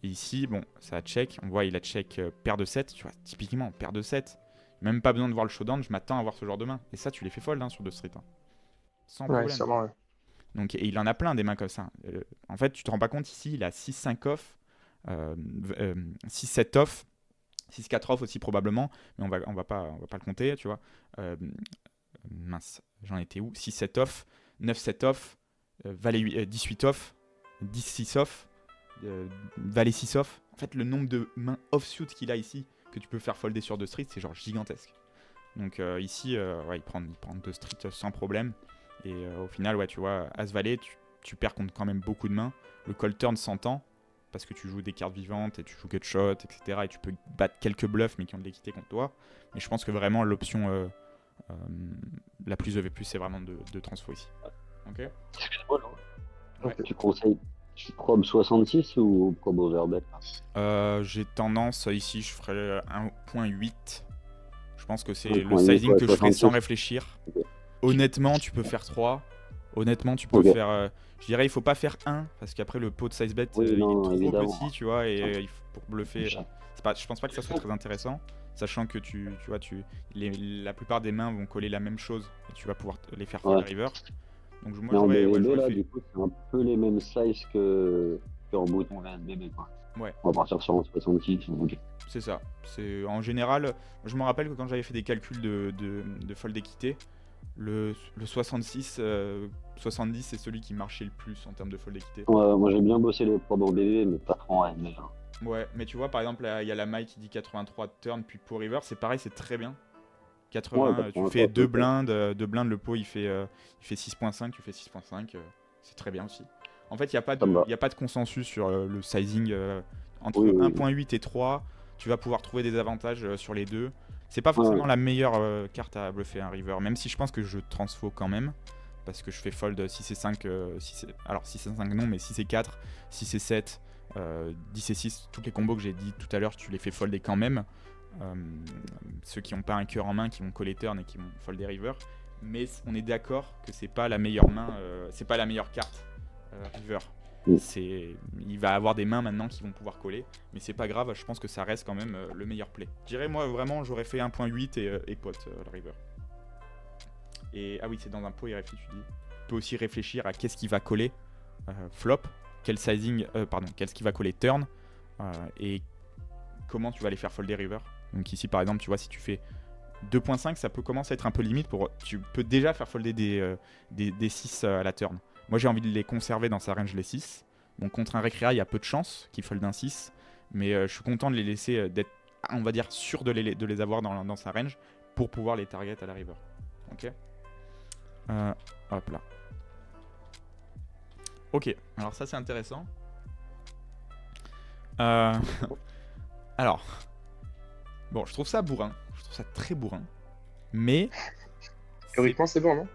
et ici, bon, ça a check, on voit il a check paire de 7, tu vois, typiquement paire de 7. Même pas besoin de voir le showdown, je m'attends à voir ce genre de main. Et ça, tu les fais fold sur deux street. Hein. Sans problème. Sûrement, ouais. Donc, et il en a plein des mains comme ça. En fait, tu te rends pas compte ici, il a 6-5 off, 6-7 off, 6-4 off aussi probablement, mais on va pas le compter, tu vois. Mince, j'en étais où 6-7 off, 9-7 off, valet 18 off, 10-6 off, valet 6 off. En fait, le nombre de mains offsuit qu'il a ici, que tu peux faire folder sur deux streets, c'est genre gigantesque. Donc ici, il prend deux streets sans problème. Et au final, ouais, tu vois, As-Valet, tu perds contre quand même beaucoup de mains. Le call turn s'entend, parce que tu joues des cartes vivantes et tu joues gutshot, etc. Et tu peux battre quelques bluffs, mais qui ont de l'équité contre toi. Mais je pense que vraiment, l'option la plus EV+, c'est vraiment de transfo ici. Ok. Excuse-moi, non. Ouais. Tu conseilles probe 66 ou probe overbet? J'ai tendance, ici, je ferais 1.8. Je pense que c'est 1.8, le sizing ouais, que je ferais 66. sans réfléchir. Ok. Honnêtement, tu peux faire 3. Honnêtement, tu peux Ok. faire. Je dirais, il faut pas faire 1 parce qu'après le pot de size bet Oui, il non, est trop évidemment. petit, tu vois, et pour bluffer. Je Je pense pas que ça soit très intéressant, sachant que tu vois, la plupart des mains vont coller la même chose et tu vas pouvoir les faire fold river. Donc moi Mais en j'aurais BVB, là, fait. du coup, c'est un peu les mêmes sizes qu'en bouton VSBB, quoi. Ouais. On va partir sur un 66. Ok. C'est ça. C'est en général. Je me rappelle que quand j'avais fait des calculs de fold équité, le 66, 70 c'est celui qui marchait le plus en termes de fold équité. Moi, j'ai bien bossé les probes en BVB, mais pas trop en VSBB. Ouais, mais tu vois, par exemple, il y a la maille qui dit 83 de turn, puis pot river, c'est pareil, c'est très bien. 80, Ouais, tu fais 2 blindes, le pot il fait 6.5, tu fais 6.5, c'est très bien aussi. En fait, il n'y a pas de consensus sur le sizing entre 1.8 et 3. Tu vas pouvoir trouver des avantages sur les deux. C'est pas forcément la meilleure carte à bluffer un river, même si je pense que je transfo quand même. Parce que je fais fold 6 et 5, alors 6 et 5 non, mais 6 et 4, 6 et 7, 10 et 6, toutes les combos que j'ai dit tout à l'heure, tu les fais folder quand même. Ceux qui n'ont pas un cœur en main, qui vont coller turn et qui vont folder river. Mais on est d'accord que c'est pas la meilleure main, c'est pas la meilleure carte river. Il va avoir des mains maintenant qui vont pouvoir coller, mais c'est pas grave, je pense que ça reste quand même le meilleur play. Je dirais moi vraiment j'aurais fait 1.8 et pot le river. Et ah oui, c'est dans un pot il réfléchit, tu dis. Tu peux aussi réfléchir à qu'est-ce qui va coller flop, quel sizing, qu'est-ce qui va coller turn et comment tu vas les faire folder river. Donc ici par exemple, tu vois, si tu fais 2.5, ça peut commencer à être un peu limite tu peux déjà faire folder des 6 à la turn. Moi j'ai envie de les conserver dans sa range les 6. Donc contre un Recrea, il y a peu de chances qu'il fold un 6, mais je suis content de les laisser d'être, on va dire, sûr de les avoir dans sa range pour pouvoir les target à la river. Ok. Hop là. Ok, alors ça c'est intéressant. Alors, bon, je trouve ça bourrin. Je trouve ça très bourrin. Mais. Théoriquement, c'est bon, non?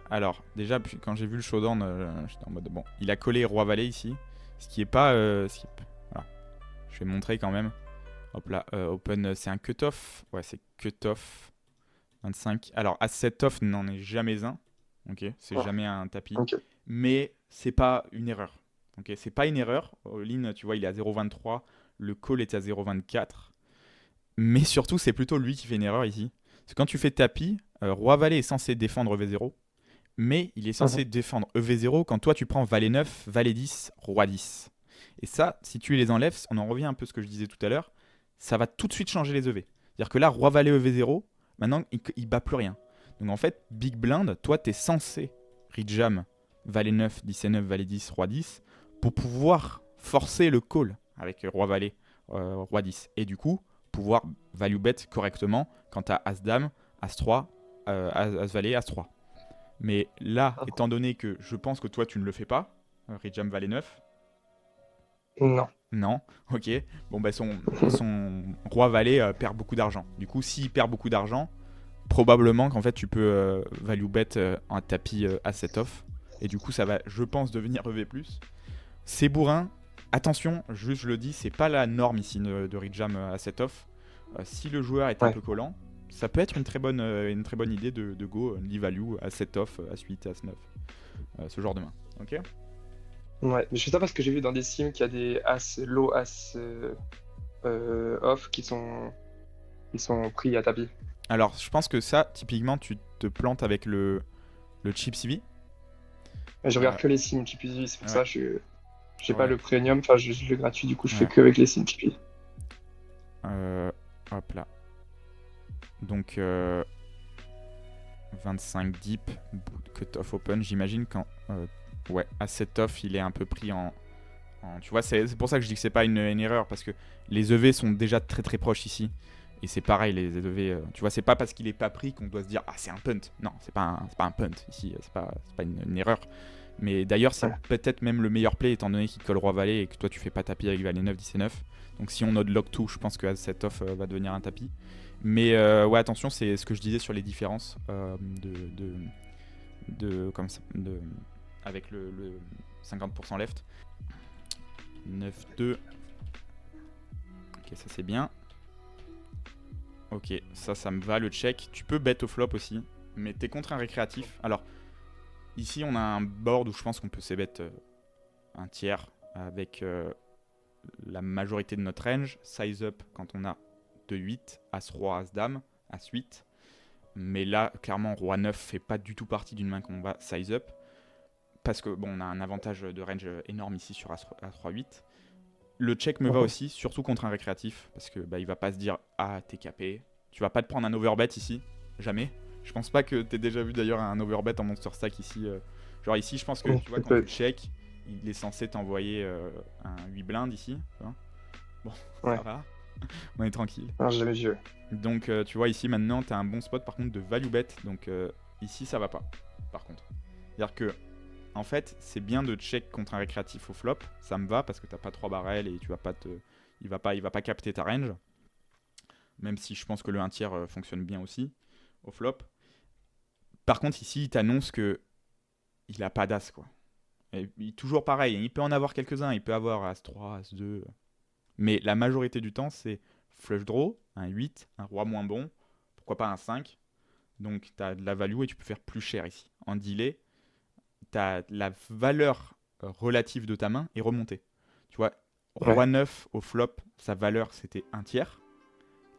Alors, déjà, quand j'ai vu le showdown, j'étais en mode bon, il a collé Roi Valet ici. Ce qui est pas. Voilà. Je vais montrer quand même. Hop là, open, c'est un cut-off. Ouais, c'est cut-off 25. Alors, As-7 off n'en est jamais un. Ok, c'est jamais un tapis. Okay. Mais c'est pas une erreur. Ok, c'est pas une erreur. All-in, tu vois, il est à 0.23. Le call est à 0.24. Mais surtout, c'est plutôt lui qui fait une erreur ici. Parce que quand tu fais tapis, Roi Valet est censé défendre EV0. Mais il est censé défendre EV0 quand toi tu prends Valet 9, Valet 10, Roi 10. Et ça, si tu les enlèves, on en revient un peu à ce que je disais tout à l'heure, ça va tout de suite changer les EV. C'est-à-dire que là, Roi Valet EV0, maintenant, il bat plus rien. Donc en fait, Big Blind, toi, tu es censé rejam Valet 9, 10 et 9, Valet 10, Roi 10, pour pouvoir forcer le call avec roi valet, roi 10. Et du coup, pouvoir value bet correctement quand tu as As-Dame, As-3, As-Valet, As-3. Mais là, étant donné que je pense que toi, tu ne le fais pas, Rejam Valet 9. Non. Non, ok. Bon, bah, son roi valet perd beaucoup d'argent. Du coup, s'il perd beaucoup d'argent, probablement qu'en fait, tu peux value bet un tapis asset off. Et du coup, ça va, je pense, devenir EV+. C'est bourrin. Attention, juste je le dis, c'est pas la norme ici de Rejam asset off. Si le joueur est un peu collant, ça peut être une très bonne idée de go value asset off, As8, As9. Ce genre de main. Ok. Ouais, mais je sais pas parce que j'ai vu dans des sims qu'il y a des as low, as off qui sont pris à tapis. Alors, je pense que ça, typiquement, tu te plantes avec le chip CV. Je regarde que les sims Chippy, c'est pour ça je j'ai pas Ouais. le premium, enfin j'ai le gratuit, du coup je fais Ouais. que avec les sims Chippy. Hop là. Donc 25 deep, cut off open, j'imagine quand ouais, asset off, il est un peu pris en tu vois, c'est pour ça que je dis que c'est pas une erreur, parce que les EV sont déjà très très proches ici. Et c'est pareil, les EV, tu vois, c'est pas parce qu'il est pas pris qu'on doit se dire ah c'est un punt. Non, c'est pas un punt ici, c'est pas une erreur. Mais d'ailleurs, c'est peut-être même le meilleur play étant donné qu'il colle roi valet et que toi tu fais pas tapis avec valet 9, 10 et 9. Donc si on note lock 2, je pense que asset off va devenir un tapis. Mais ouais, attention, c'est ce que je disais sur les différences comme ça, avec le 50% left. 9-2. Ok, ça c'est bien. Ok, ça me va, le check. Tu peux bet au flop aussi, mais t'es contre un récréatif. Alors, ici on a un board où je pense qu'on peut c-bet un tiers avec la majorité de notre range. Size up quand on a 2-8, As-Roi, As-Dame, As-8. Mais là, clairement, Roi 9 fait pas du tout partie d'une main qu'on va size up. Parce que bon, on a un avantage de range énorme ici sur As-3-8. Le check me va aussi, surtout contre un récréatif, parce que bah, il va pas se dire ah t'es capé. Tu vas pas te prendre un overbet ici, jamais. Je pense pas que t'aies déjà vu d'ailleurs un overbet en monster stack ici. Genre ici, je pense que tu vois quand tu check, il est censé t'envoyer un 8 blindes ici. Tu vois. Bon, ça va, on est tranquille. Non, j'ai jamais vu. Donc tu vois ici maintenant t'as un bon spot par contre de value bet, donc ici ça va pas. Par contre, c'est-à-dire que en fait, c'est bien de check contre un récréatif au flop. Ça me va parce que t'as pas 3 barrels et tu vas pas il va pas capter ta range. Même si je pense que le 1 tiers fonctionne bien aussi au flop. Par contre, ici, il t'annonce que il a pas d'as quoi. Et toujours pareil, il peut en avoir quelques-uns. Il peut avoir As-3, As-2. Mais la majorité du temps, c'est flush draw, un 8, un roi moins bon. Pourquoi pas un 5. Donc t'as de la value et tu peux faire plus cher ici. En delay, t'as la valeur relative de ta main est remontée. Tu vois, Roi 9 au flop, sa valeur c'était 1 tiers.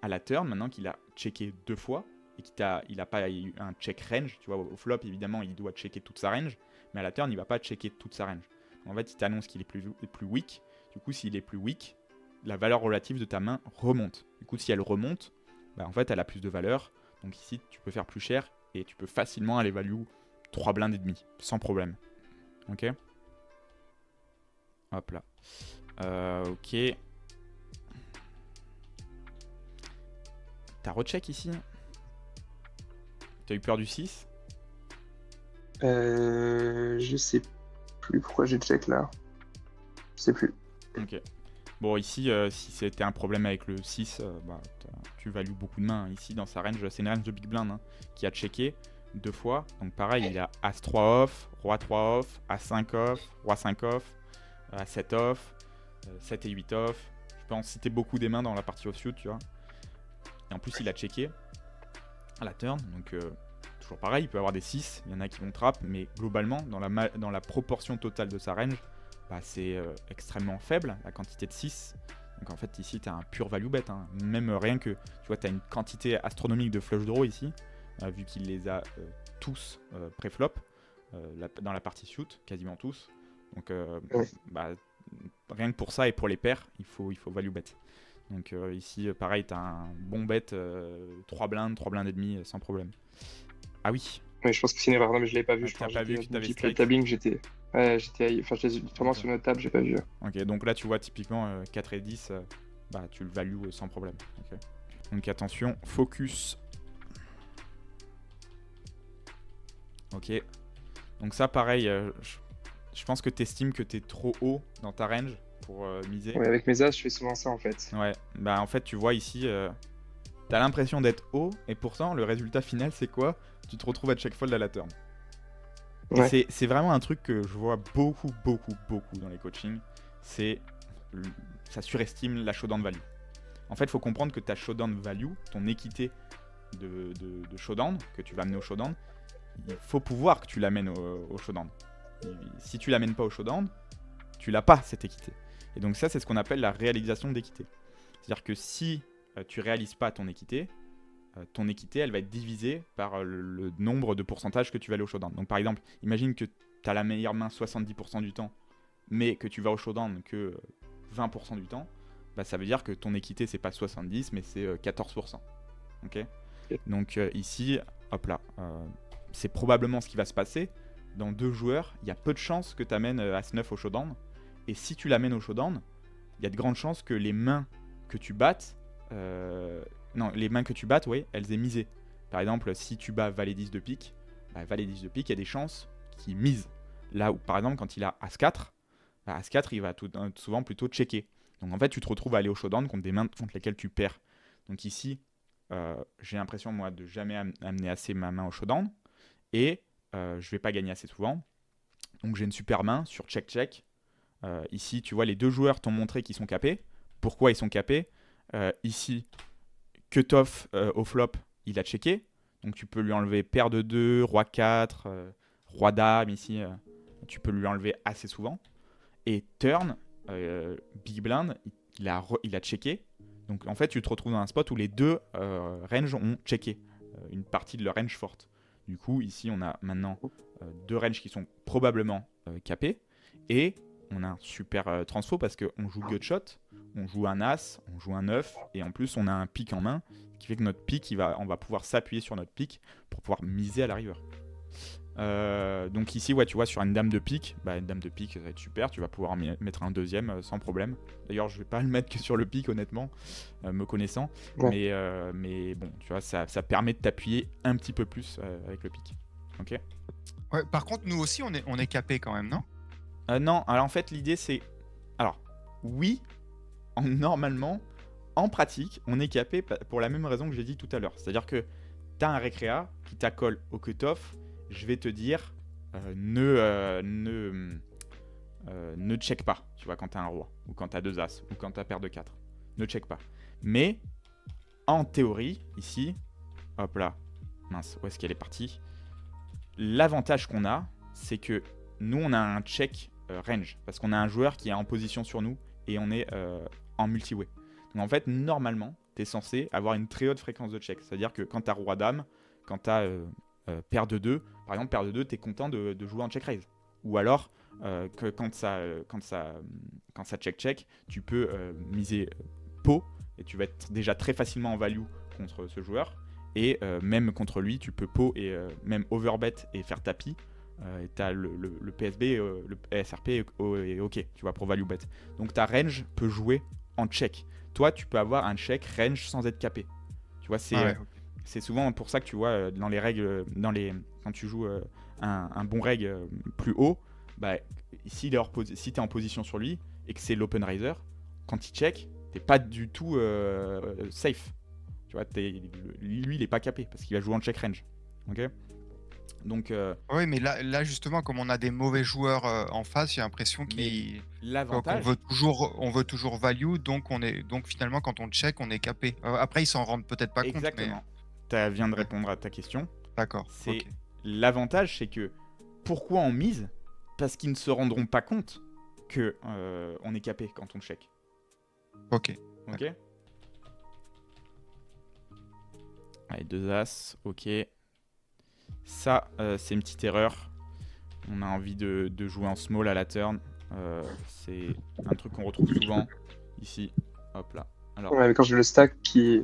À la turn, maintenant qu'il a checké 2 fois et qu'il a pas eu un check range, tu vois, au flop évidemment il doit checker toute sa range, mais à la turn il va pas checker toute sa range. En fait, il t'annonce qu'il est plus weak. Du coup, s'il est plus weak, la valeur relative de ta main remonte. Du coup, si elle remonte, bah, en fait elle a plus de valeur. Donc ici, tu peux faire plus cher et tu peux facilement aller value 3 blindes et demi, sans problème. Ok. Hop là. Ok. T'as recheck ici? T'as eu peur du 6? Je sais plus pourquoi j'ai check là. Je sais plus. Ok. Bon, ici, si c'était un problème avec le 6, bah, tu values beaucoup de mains. Ici, dans sa range, c'est une range de big blind qui a checké 2 fois. Donc pareil, il a As-3 off, Roi 3 off, As-5 off, Roi 5 off, As-7 off, 7 et 8 off. Je peux en citer beaucoup des mains dans la partie offsuit, tu vois. Et en plus, il a checké à la turn. Donc toujours pareil, il peut avoir des 6. Il y en a qui vont trap. Mais globalement, dans la proportion totale de sa range, bah, c'est extrêmement faible, la quantité de 6. Donc en fait, ici, tu as un pur value bet. Hein. Même rien que, tu vois, tu as une quantité astronomique de flush draw ici. Vu qu'il les a tous pré-flop dans la partie shoot, quasiment tous. Donc bah, rien que pour ça et pour les paires, il faut value bet. Donc ici, pareil, tu as un bon bet, 3 blindes et demi sans problème. Ah oui. Mais je pense que c'est une erreur, non mais je l'avais pas vu. T'as pas vu que t'avais strike. Tabling, j'étais... J'étais vraiment sur notre table, j'ai pas vu. Ok, donc là tu vois typiquement 4 et 10, bah tu le values sans problème. Ok. Donc attention, focus. Ok. Donc ça pareil, je pense que tu estimes que tu es trop haut dans ta range pour miser. Ouais, avec mes as, je fais souvent ça en fait. Ouais, bah en fait tu vois ici, t'as l'impression d'être haut et pourtant le résultat final c'est quoi? Tu te retrouves à check fold à la turn. Et Ouais. c'est vraiment un truc que je vois beaucoup dans les coachings, c'est ça surestime la showdown value. En fait, il faut comprendre que ta showdown value, ton équité de showdown, que tu vas amener au showdown, il faut pouvoir que tu l'amènes au showdown. Si tu l'amènes pas au showdown, tu l'as pas cette équité. Et donc ça, c'est ce qu'on appelle la réalisation d'équité. C'est-à-dire que si tu réalises pas ton équité, elle va être divisée par le nombre de pourcentages que tu vas aller au showdown. Donc par exemple, imagine que tu as la meilleure main 70% du temps, mais que tu vas au showdown que 20% du temps, bah, ça veut dire que ton équité c'est pas 70 mais c'est 14%. Ok. Donc ici, hop là, c'est probablement ce qui va se passer. Dans 2 joueurs, il y a peu de chances que tu amènes As-9 au showdown. Et si tu l'amènes au showdown, il y a de grandes chances que les mains que tu battes, oui, elles aient misé. Par exemple, si tu bats Valet 10 de pique, bah, Valet 10 de pique, il y a des chances qu'il mise. Là où, par exemple, quand il a As-4, bah, As-4, il va souvent plutôt checker. Donc en fait, tu te retrouves à aller au showdown contre des mains contre lesquelles tu perds. Donc ici, j'ai l'impression, moi, de jamais amener assez ma main au showdown. Et je vais pas gagner assez souvent. Donc j'ai une super main sur check-check. Ici, tu vois, les 2 joueurs t'ont montré qu'ils sont capés. Pourquoi ils sont capés? Ici, cut-off au flop, il a checké. Donc tu peux lui enlever paire de 2, roi 4, roi dame ici. Tu peux lui enlever assez souvent. Et turn, big blind, il a checké. Donc en fait, tu te retrouves dans un spot où les 2 ranges ont checké une partie de leur range forte. Du coup, ici, on a maintenant 2 ranges qui sont probablement capés. Et on a un super transfo parce qu'on joue gutshot, on joue un as, on joue un 9, et en plus, on a un pic en main, ce qui fait que notre pic, on va pouvoir s'appuyer sur notre pic pour pouvoir miser à la river. Donc ici, ouais, tu vois, sur une dame de pique, bah, une dame de pique, ça va être super. Tu vas pouvoir mettre un deuxième sans problème. D'ailleurs, je vais pas le mettre que sur le pic, honnêtement, me connaissant. Ouais. Mais bon, tu vois, ça permet de t'appuyer un petit peu plus avec le pic. Ok. Ouais, par contre, nous aussi, on est capé quand même, non? Non, alors en fait, l'idée c'est. Alors, oui, normalement, en pratique, on est capé pour la même raison que j'ai dit tout à l'heure. C'est-à-dire que tu as un récréa qui t'accole au cut-off, je vais te dire ne check pas, tu vois, quand tu as un roi, ou quand tu as 2 as, ou quand tu as paire de 4. Ne check pas. Mais, en théorie, ici, hop là, mince, où est-ce qu'elle est partie? L'avantage qu'on a, c'est que nous, on a un check range, parce qu'on a un joueur qui est en position sur nous, et on est en multi-way. Donc en fait, normalement, tu es censé avoir une très haute fréquence de check. C'est-à-dire que quand tu as roi-dame, quand tu as paire de 2, par exemple, paire de 2, tu es content de jouer en check raise. Ou alors, que quand ça check-check, tu peux miser pot, et tu vas être déjà très facilement en value contre ce joueur. Et même contre lui, tu peux pot et même overbet et faire tapis. Et tu as le PSB, le SRP est OK, tu vois, pour value bet. Donc ta range peut jouer en check. Toi, tu peux avoir un check range sans être capé. Tu vois, c'est souvent pour ça que tu vois dans les règles, quand tu joues un bon reg plus haut, bah, si tu es en position sur lui et que c'est l'open raiser, quand il check, t'es pas du tout safe. Tu vois, lui, il est pas capé parce qu'il va jouer en check range. Ok. Donc, Oui, mais là, justement, comme on a des mauvais joueurs en face, j'ai l'impression qu'on l'avantage, veut toujours value, donc finalement, quand on check, on est capé. Après, ils s'en rendent peut-être pas compte, mais exactement. Tu viens de ouais, répondre à ta question. d'accord. C'est Ok. l'avantage, c'est que pourquoi on mise? Parce qu'ils ne se rendront pas compte que on est capé quand on check. Ok. Ok. Allez, 2 as, ok. Ça, c'est une petite erreur. On a envie de jouer en small à la turn. C'est un truc qu'on retrouve souvent ici. Hop là. Alors, Ouais, mais quand j'ai le stack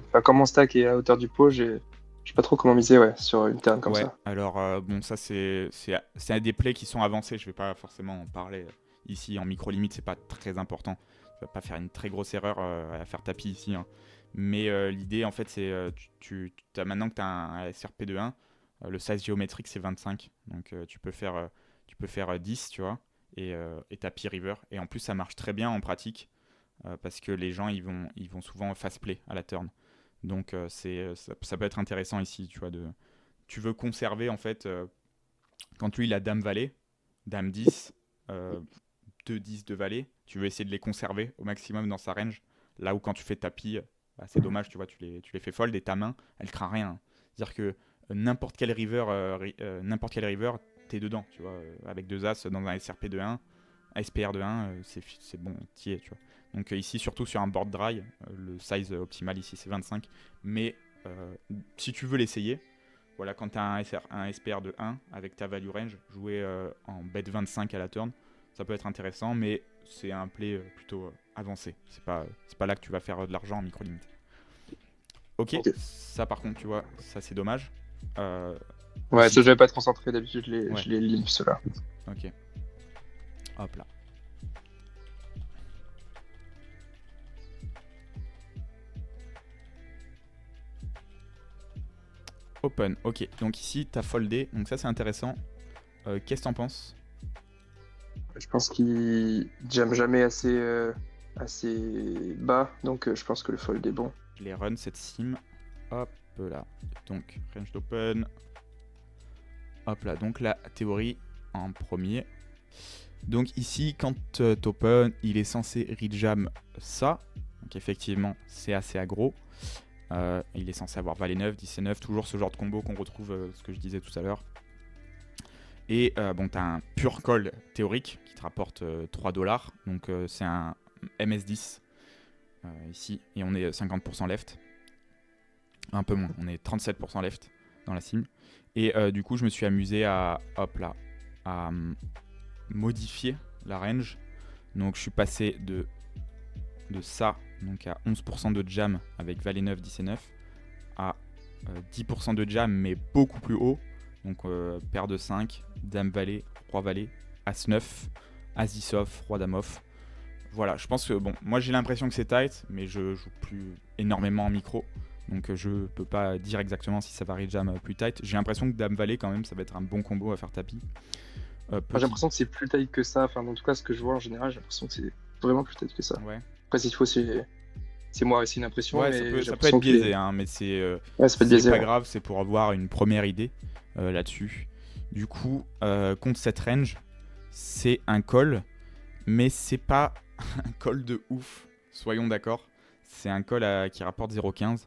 enfin, quand mon stack est à hauteur du pot, je Je sais pas trop comment miser sur une turn comme Ouais, ça. alors bon, ça c'est des plays qui sont avancés. Je vais pas forcément en parler ici en micro limite, c'est pas très important. Tu vas pas faire une très grosse erreur à faire tapis ici, hein. Mais l'idée en fait, c'est maintenant que tu as un SRP de 1, le size géométrique c'est 25. Donc tu peux faire 10, tu vois, et tapis river. Et en plus, ça marche très bien en pratique parce que les gens ils vont souvent fast play à la turn. Donc ça peut être intéressant ici, tu vois, tu veux conserver en fait quand lui il a dame valet, dame 10, 2 10 de valet, tu veux essayer de les conserver au maximum dans sa range. Là où quand tu fais tapis, bah, c'est dommage, tu vois, tu les fais fold et ta main elle craint rien. C'est-à-dire que n'importe quel river, t'es dedans, tu vois, avec 2 as dans un SRP de 1, un SPR de 1, c'est bon, t'y es, tu vois. Donc ici, surtout sur un board dry, le size optimal ici c'est 25, mais si tu veux l'essayer, voilà, quand tu as un SPR de 1 avec ta value range, jouer en bet 25 à la turn, ça peut être intéressant, mais c'est un play plutôt avancé. C'est pas là que tu vas faire de l'argent en micro-limite. Ok, Ok. ça par contre, tu vois, ça c'est dommage. Ouais, Ici, ça, je vais pas être concentré. D'habitude, Ouais. je les limp, ceux-là. ok. Hop là. Open, ok. Donc ici, tu as foldé, donc ça c'est intéressant. Qu'est-ce que t'en penses? Je pense qu'il jam jamais assez bas, donc je pense que le fold est bon. Les runs, cette sim. Hop là. Donc, range d'open. Hop là. Donc, la théorie en premier. Donc, ici, quand t'open, il est censé rejam ça. Donc, effectivement, c'est assez aggro. Il est censé avoir valet 9, 10 et 9. Toujours ce genre de combo qu'on retrouve, ce que je disais tout à l'heure. Et bon, t'as un pur call théorique qui te rapporte $3. Donc, c'est un MS10 ici. Et on est 50% left. Un peu moins, on est 37% left dans la sim. Et du coup, je me suis amusé à, à modifier la range. Donc, je suis passé de ça, donc à 11% de jam avec valet 9, 10 et 9, à 10% de jam, mais beaucoup plus haut. Donc, paire de 5, dame valet, roi valet, as 9, as 10 off, roi dame off. Voilà, je pense que, bon, moi j'ai l'impression que c'est tight, mais je joue plus énormément en micro. Donc je peux pas dire exactement si ça va rejam plus tight. J'ai l'impression que dame valet quand même, ça va être un bon combo à faire tapis. J'ai l'impression que c'est plus tight que ça. Enfin, en tout cas, ce que je vois en général, j'ai l'impression que c'est vraiment plus tight que ça. Ouais, Après, s'il faut, c'est moi aussi une impression, ouais, mais j'ai ça peut être l'impression biaisé, hein, mais c'est Ouais, ça peut être c'est biaisé. pas Ouais. grave, c'est pour avoir une première idée là-dessus. Du coup, contre cette range, c'est un call, mais c'est pas un call de ouf, soyons d'accord. C'est un call qui rapporte 0,15.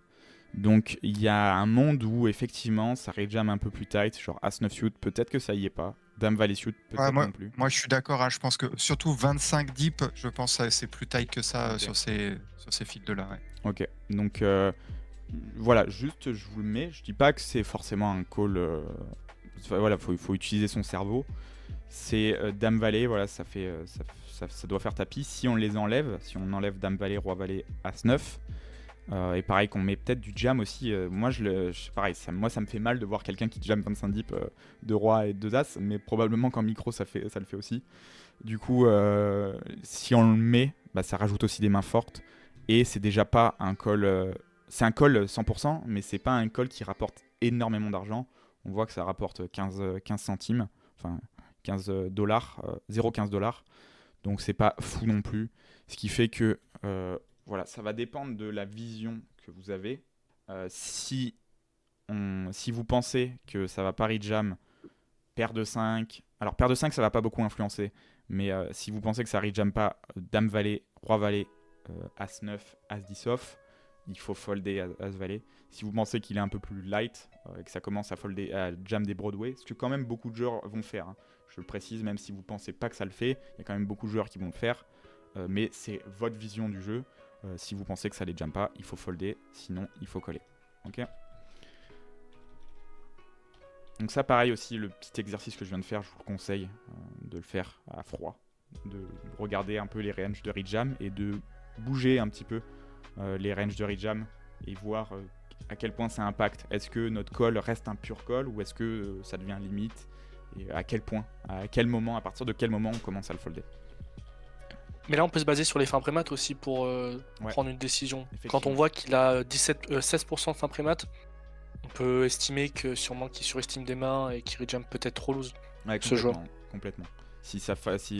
Donc il y a un monde où effectivement ça rejam un peu plus tight, genre As-9 suit, peut-être que ça y est pas. Dame Valet suit, Ouais, peut-être non plus. moi, je suis d'accord, hein, je pense que surtout 25 deep, je pense que c'est plus tight que ça Ok. sur ces fields-là. Ouais. Ok, donc voilà, juste je vous le mets. Je dis pas que c'est forcément un call. Voilà, faut utiliser son cerveau. C'est Dame Valet, voilà, ça doit faire tapis. Si on les enlève, si on enlève Dame Valet, Roi Valet, As-9. Et pareil qu'on met peut-être du jam aussi. Pareil, moi ça me fait mal de voir quelqu'un qui jam 25 deep de roi et 2 as, mais probablement qu'en micro ça le fait aussi. Du coup, si on le met, bah, ça rajoute aussi des mains fortes. Et c'est déjà pas un call. C'est un call 100%, mais c'est pas un call qui rapporte énormément d'argent. On voit que ça rapporte 15 centimes, enfin 15 dollars, 0,15 dollars. Donc c'est pas fou non plus. Ce qui fait que voilà, ça va dépendre de la vision que vous avez. Si vous pensez que ça va pas rejam paire de 5, alors paire de 5 ça va pas beaucoup influencer, mais si vous pensez que ça rejam pas dame valet, roi valet, as 9, as 10 off, il faut folder as valet. Si vous pensez qu'il est un peu plus light et que ça commence à folder à jam des Broadway, ce que quand même beaucoup de joueurs vont faire, hein. Je le précise, même si vous pensez pas que ça le fait, il y a quand même beaucoup de joueurs qui vont le faire. Mais c'est votre vision du jeu. Si vous pensez que ça les jam pas, il faut folder, sinon il faut coller. Ok. Donc ça pareil aussi, le petit exercice que je viens de faire, je vous le conseille de le faire à froid, de regarder un peu les ranges de rejam et de bouger un petit peu les ranges de rejam et voir à quel point ça impacte. Est-ce que notre call reste un pur call ou est-ce que ça devient limite? Et à quel point? À quel moment? À partir de quel moment on commence à le folder? Mais là, on peut se baser sur les fins prémat aussi pour prendre une décision. Quand on voit qu'il a 16% de fin prémat, on peut estimer que sûrement qu'il surestime des mains et qu'il rejam peut-être trop loose. Ouais, ce joueur. Complètement. Si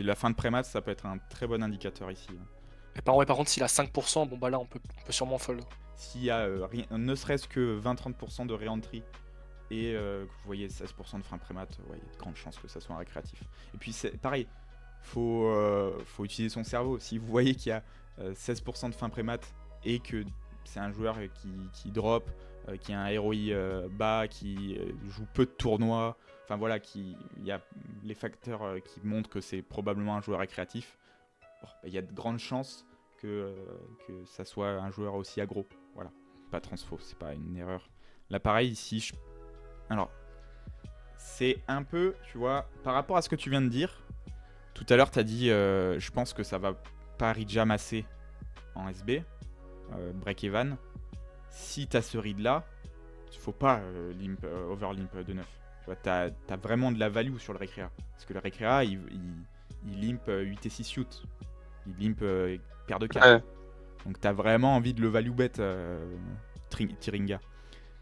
la fin de prémat, ça peut être un très bon indicateur ici. Et par contre, s'il a 5%, bon bah là, on peut sûrement fold. S'il y a ne serait-ce que 20-30% de re-entry et que vous voyez 16% de fin prémat, il y a de grandes chances que ça soit un récréatif. Et puis c'est pareil, faut utiliser son cerveau. Si vous voyez qu'il y a 16% de fin prémat et que c'est un joueur qui drop, qui a un ROI bas, qui joue peu de tournois, enfin voilà, il y a les facteurs qui montrent que c'est probablement un joueur récréatif, il y a de grandes chances que ça soit un joueur aussi aggro. Voilà, pas transfo, c'est pas une erreur. Là pareil ici, alors c'est un peu, tu vois, par rapport à ce que tu viens de dire, tout à l'heure tu as dit je pense que ça va pas rejam assez en SB, break-even. Si tu as ce read là, il faut pas overlimp de 9. Tu as vraiment de la value sur le Recrea. Parce que le Recrea, il limp 8 et 6 shoot. Il limp paire de 4. Ouais. Donc tu as vraiment envie de le value bet Tiringa.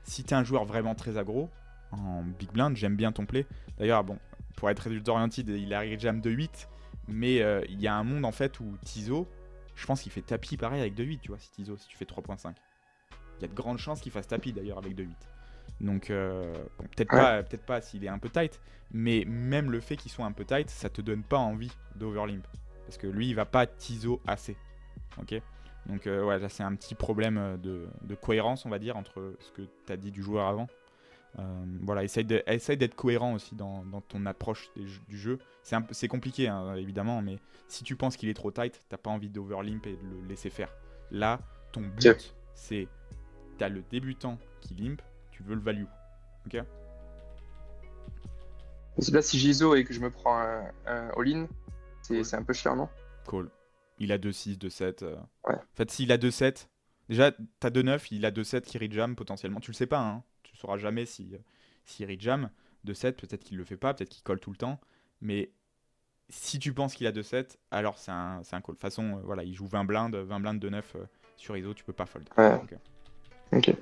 Si tu es un joueur vraiment très aggro, en big blind, j'aime bien ton play. D'ailleurs, bon, pour être résultat oriented, il a rejam de 8. Mais il y a un monde en fait où Tizo, je pense qu'il fait tapis pareil avec 2-8, tu vois, si Tizo, si tu fais 3.5. Il y a de grandes chances qu'il fasse tapis d'ailleurs avec 2-8. Donc bon, peut-être pas s'il est un peu tight, mais même le fait qu'il soit un peu tight, ça te donne pas envie d'overlimp. Parce que lui, il va pas Tizo assez. Ok. Donc ouais, là c'est un petit problème de cohérence, on va dire, entre ce que tu as dit du joueur avant. Voilà, essaye d'être cohérent aussi dans ton approche du jeu. C'est compliqué, hein, évidemment, mais si tu penses qu'il est trop tight, t'as pas envie d'overlimp et de le laisser faire. Là, ton but, c'est t'as le débutant qui limp, tu veux le value. Ok. C'est là si j'ISO et que je me prends un all-in, c'est un peu cher, non? Cool. Il a 2-6, 2-7. Ouais. En fait, s'il a 2-7, déjà, t'as 2-9, il a 2-7 qui rejam potentiellement. Tu le sais pas, hein. Tu sauras jamais s'il rejam. 2-7, peut-être qu'il le fait pas, peut-être qu'il colle tout le temps. Mais si tu penses qu'il a 2-7, alors c'est un call. De toute façon, voilà, il joue 20 blindes de 9 sur ISO, tu peux pas fold. Ouais. Ok.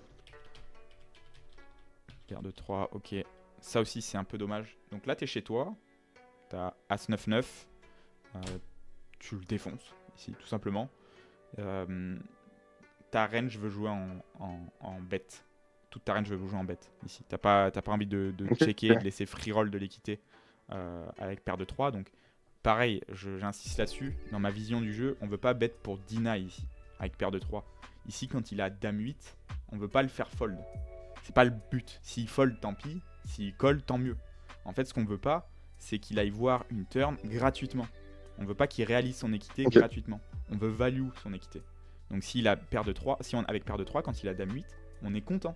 Paire de 3, ok. Ça aussi, c'est un peu dommage. Donc là, t'es chez toi. T'as As 9-9. Tu le défonces, ici, tout simplement. Ta range veut jouer en bet. Toute ta range veut jouer en bet, ici. T'as pas envie de checker, de laisser free roll de l'équité avec paire de 3. Donc, pareil, j'insiste là-dessus. Dans ma vision du jeu, on veut pas bet pour deny ici, avec paire de 3. Ici, quand il a dame 8, on veut pas le faire fold. C'est pas le but. S'il fold, tant pis. S'il colle, tant mieux. En fait, ce qu'on veut pas, c'est qu'il aille voir une turn gratuitement. On veut pas qu'il réalise son équité gratuitement. On veut value son équité. Donc s'il a paire de 3, avec paire de 3, quand il a dame 8, on est content.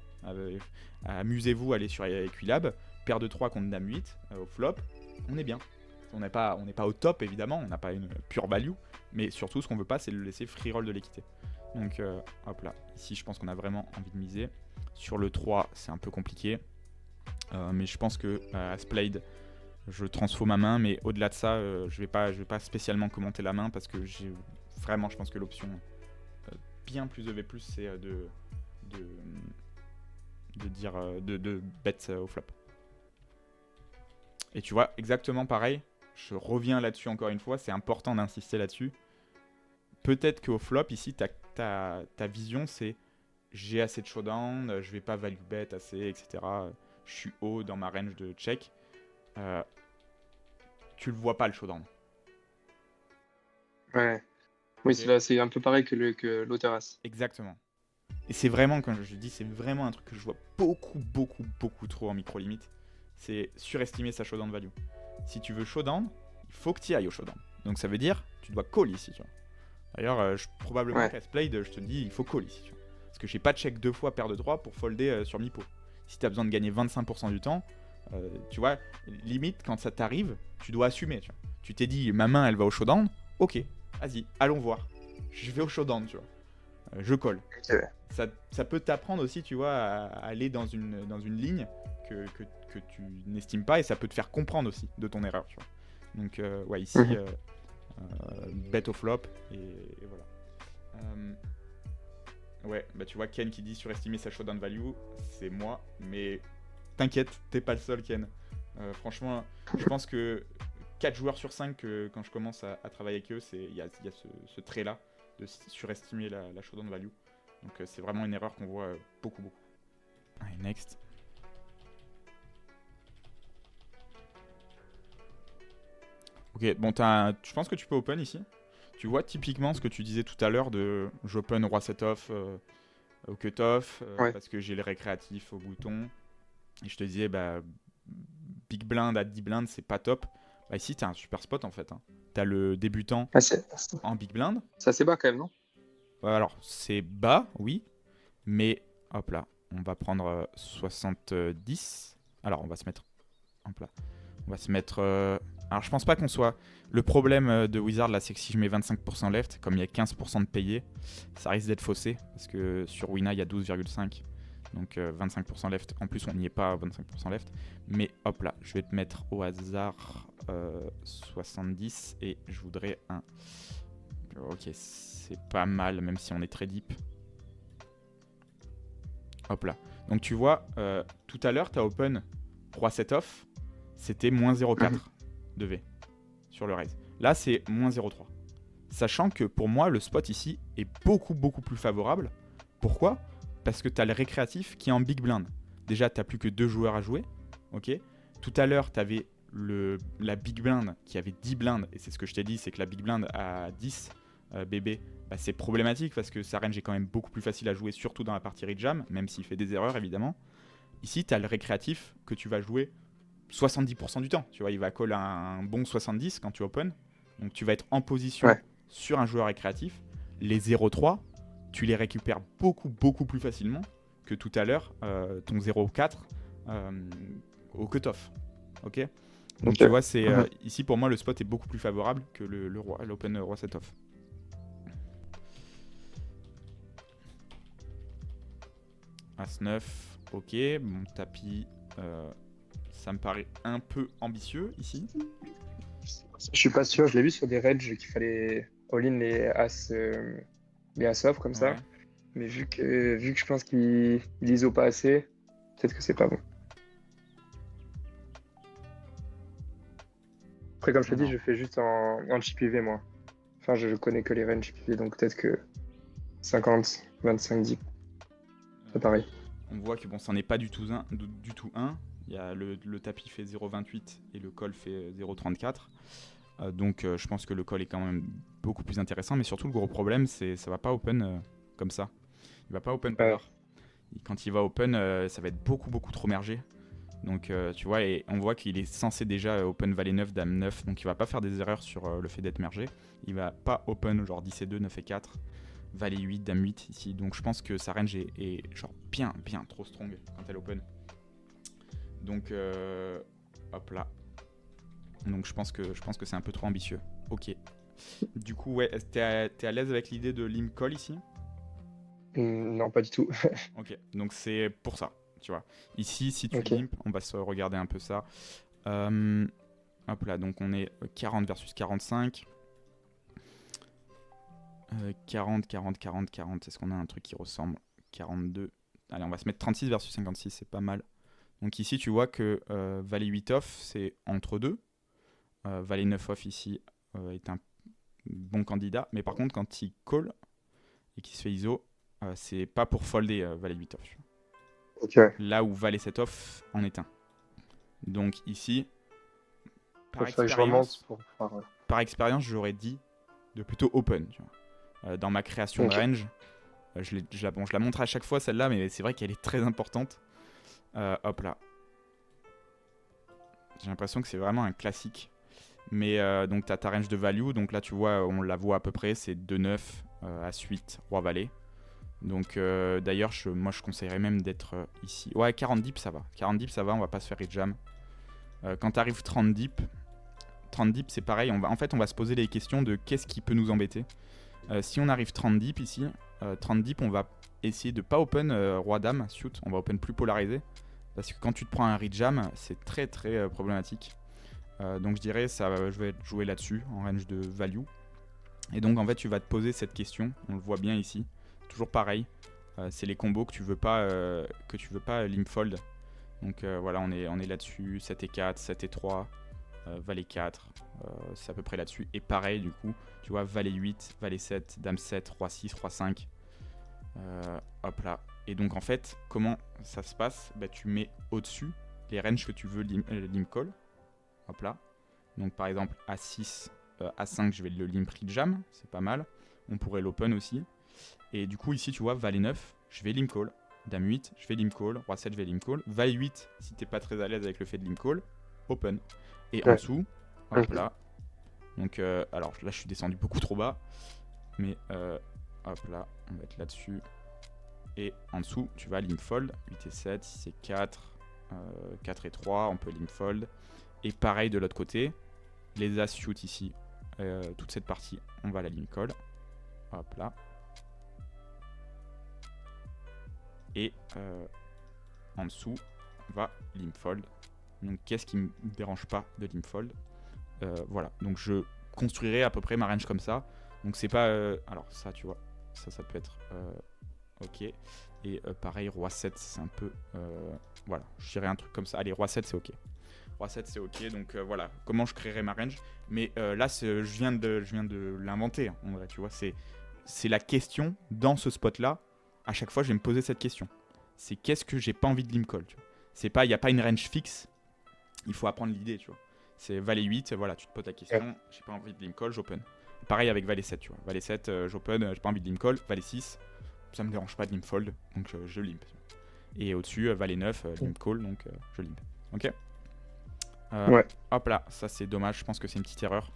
Amusez-vous, allez sur Equilab, paire de 3 contre dame 8, au flop, on est bien. On n'est pas au top, évidemment, on n'a pas une pure value, mais surtout, ce qu'on veut pas, c'est le laisser free roll de l'équité. Donc, hop là. Ici, je pense qu'on a vraiment envie de miser. Sur le 3, c'est un peu compliqué. Mais je pense que à Splayed, je transfo ma main, mais au-delà de ça, je vais pas spécialement commenter la main parce que vraiment, je pense que l'option bien plus EV+, c'est de bet au flop. Et tu vois, exactement pareil, je reviens là-dessus encore une fois, c'est important d'insister là-dessus. Peut-être qu'au flop, ici, ta vision, c'est j'ai assez de showdown, je vais pas value bet assez, etc. Je suis haut dans ma range de check. Tu le vois pas le showdown. Ouais. Oui, c'est un peu pareil que l'Oteras. Exactement. Et c'est vraiment, quand je dis, c'est vraiment un truc que je vois beaucoup trop en micro-limite. C'est surestimer sa showdown value. Si tu veux showdown, il faut que tu ailles au showdown. Donc ça veut dire, tu dois call ici, tu vois. D'ailleurs, probablement qu'à Splayed, je te dis, il faut call ici, tu vois. Parce que j'ai pas check 2 fois paire de 3 pour folder sur mi-pot. Si tu as besoin de gagner 25% du temps, tu vois, limite, quand ça t'arrive, tu dois assumer, tu vois. Tu t'es dit, ma main, elle va au showdown, ok, vas-y, allons voir. Je vais au showdown, tu vois. je colle. Ok. Ça peut t'apprendre aussi, tu vois, à aller dans une ligne que tu n'estimes pas et ça peut te faire comprendre aussi de ton erreur, tu vois. Donc, ouais, ici, bet au flop et voilà. Ouais, bah tu vois, Ken qui dit surestimer sa showdown value, c'est moi, mais t'inquiète, t'es pas le seul, Ken. Franchement, je pense que 4 joueurs sur 5, quand je commence à travailler avec eux, il y a ce trait-là de surestimer la showdown value. Donc c'est vraiment une erreur qu'on voit beaucoup. Allez, next. Ok, bon, je pense que tu peux open ici. Tu vois typiquement ce que tu disais tout à l'heure de j'open roi set off au cut-off parce que j'ai le récréatif au bouton. Et je te disais, bah, big blind à 10 blindes, c'est pas top. Bah, ici, t'as un super spot en fait. Hein. T'as le débutant en big blind. C'est assez bas quand même, non? Alors, c'est bas, oui. Mais, hop là, on va prendre 70. Alors, on va se mettre. Hop là. On va se mettre. Alors, je pense pas qu'on soit. Le problème de Wizard là, c'est que si je mets 25% left, comme il y a 15% de payé, ça risque d'être faussé. Parce que sur Wina, il y a 12,5. Donc 25% left. En plus, on n'y est pas à 25% left. Mais hop là, je vais te mettre au hasard 70. Et je voudrais un. Ok, c'est pas mal, même si on est très deep. Hop là. Donc tu vois, tout à l'heure, tu as open roi set off. C'était moins 0,4 de V sur le raise. Là, c'est moins 0,3. Sachant que pour moi, le spot ici est beaucoup plus favorable. Pourquoi ? Parce que tu as le récréatif qui est en big blind. Déjà, tu n'as plus que 2 joueurs à jouer. Ok. Tout à l'heure, tu avais la big blind qui avait 10 blindes. Et c'est ce que je t'ai dit, c'est que la big blind à 10 bébé, bah, c'est problématique parce que sa range est quand même beaucoup plus facile à jouer, surtout dans la partie rejam, même s'il fait des erreurs évidemment. Ici, tu as le récréatif que tu vas jouer 70% du temps. Tu vois, il va call un bon 70 quand tu open. Donc tu vas être en position sur un joueur récréatif. Les 0,3, tu les récupères beaucoup plus facilement que tout à l'heure ton 0,4 au cutoff. Ok. Donc tu vois, c'est ici pour moi le spot est beaucoup plus favorable que l'open roi set off. As-9, ok. Mon tapis, ça me paraît un peu ambitieux ici. Je suis pas sûr, je l'ai vu sur des ranges qu'il fallait all-in les as off comme ça. Mais vu que je pense qu'il ISO pas assez, peut-être que c'est pas bon. Après, comme je te dis, je fais juste en JPV moi. Enfin, je connais que les ranges JPV, donc peut-être que 50, 25, 10. C'est pareil. On voit que bon, ça n'est pas du tout un. Il y a le tapis fait 0,28 et le call fait 0,34. Donc je pense que le call est quand même beaucoup plus intéressant. Mais surtout, le gros problème, c'est ça va pas open comme ça. Il va pas open par hasard. Quand il va open, ça va être beaucoup trop mergé. Donc tu vois, et on voit qu'il est censé déjà open valet 9, dame 9. Donc il va pas faire des erreurs sur le fait d'être mergé. Il va pas open genre 10 et 2, 9 et 4. Valet 8, dame 8 ici. Donc je pense que sa range est genre bien trop strong quand elle open. Donc hop là. Donc je pense que c'est un peu trop ambitieux. Ok. Du coup, ouais, t'es à l'aise avec l'idée de limp call ici ? Non, pas du tout. Ok, donc c'est pour ça, tu vois. Ici, si tu limp, on va se regarder un peu ça. Hop là, donc on est 40 versus 45. 40, est-ce qu'on a un truc qui ressemble ? 42. Allez, on va se mettre 36 versus 56, c'est pas mal. Donc ici, tu vois que valet 8 off, c'est entre deux. Valet 9 off ici est un bon candidat. Mais par contre, quand il call et qu'il se fait ISO, c'est pas pour folder valet 8 off. Okay. Là où valet 7 off en est un. Donc ici, par expérience, j'aurais dit de plutôt open. Tu vois. Dans ma création de range, je la montre à chaque fois celle-là, mais c'est vrai qu'elle est très importante. Hop là. J'ai l'impression que c'est vraiment un classique. Mais donc tu as ta range de value. Donc là, tu vois, on la voit à peu près. C'est 2-9, As-8, Roi-Valet. Donc d'ailleurs, moi, je conseillerais même d'être ici. Ouais, 40 dips, ça va. 40 dips, ça va. On va pas se faire rejam. Quand tu arrives 30 dips, c'est pareil. En fait, on va se poser les questions de qu'est-ce qui peut nous embêter. Si on arrive 30 dips ici, 30 deep, on va essayer de pas open roi-dame, suit, on va open plus polarisé. Parce que quand tu te prends un rejam, c'est très très problématique. Donc je dirais, je vais jouer là-dessus, en range de value. Et donc en fait, tu vas te poser cette question, on le voit bien ici. Toujours pareil, c'est les combos que tu veux pas limp fold. Donc voilà, on est là-dessus, 7 et 4, 7 et 3, valet 4, c'est à peu près là-dessus. Et pareil du coup, tu vois, valet 8, valet 7, dame 7, roi 6, roi 5. Hop là. Et donc en fait, comment ça se passe? Tu mets au-dessus les ranges que tu veux limp call. Hop là. Donc par exemple A6, A5, je vais le limp rejam, c'est pas mal. On pourrait l'open aussi. Et du coup ici tu vois, valet 9, je vais limp call. Dame 8, je vais limp call. Roi 7, je vais limp call. Valet 8, si t'es pas très à l'aise avec le fait de limp call, open. Et en dessous, hop là. Donc alors là je suis descendu beaucoup trop bas. Mais hop là, on va être là-dessus. Et en dessous, tu vas limp fold. 8 et 7, 6 et 4, 4 et 3, on peut limp fold. Et pareil de l'autre côté, les as shoot ici, toute cette partie, on va la limp call. Hop là. Et en dessous, on va limp fold. Donc qu'est-ce qui me dérange pas de limp fold? Voilà, donc je construirai à peu près ma range comme ça. Donc c'est pas... alors ça, tu vois, ça peut être... ok. Et pareil, roi 7, c'est un peu... voilà, je dirais un truc comme ça. Allez, roi 7, c'est ok. Roi 7, c'est ok. Donc voilà, comment je créerai ma range. Mais là, je viens de l'inventer, hein, en vrai, tu vois. C'est la question, dans ce spot-là, à chaque fois, je vais me poser cette question. C'est qu'est-ce que j'ai pas envie de limp call, tu vois. C'est pas, il n'y a pas une range fixe. Il faut apprendre l'idée, tu vois. C'est valet 8, voilà, tu te poses la question. J'ai pas envie de limp call, j'open. Pareil avec valet 7, tu vois. Valet 7, j'open, j'ai pas envie de limp call. Valet 6, ça me dérange pas de limp fold, donc je limp. Et au-dessus, valet 9, limp call, donc je limp. Ok. Hop là, ça c'est dommage, je pense que c'est une petite erreur.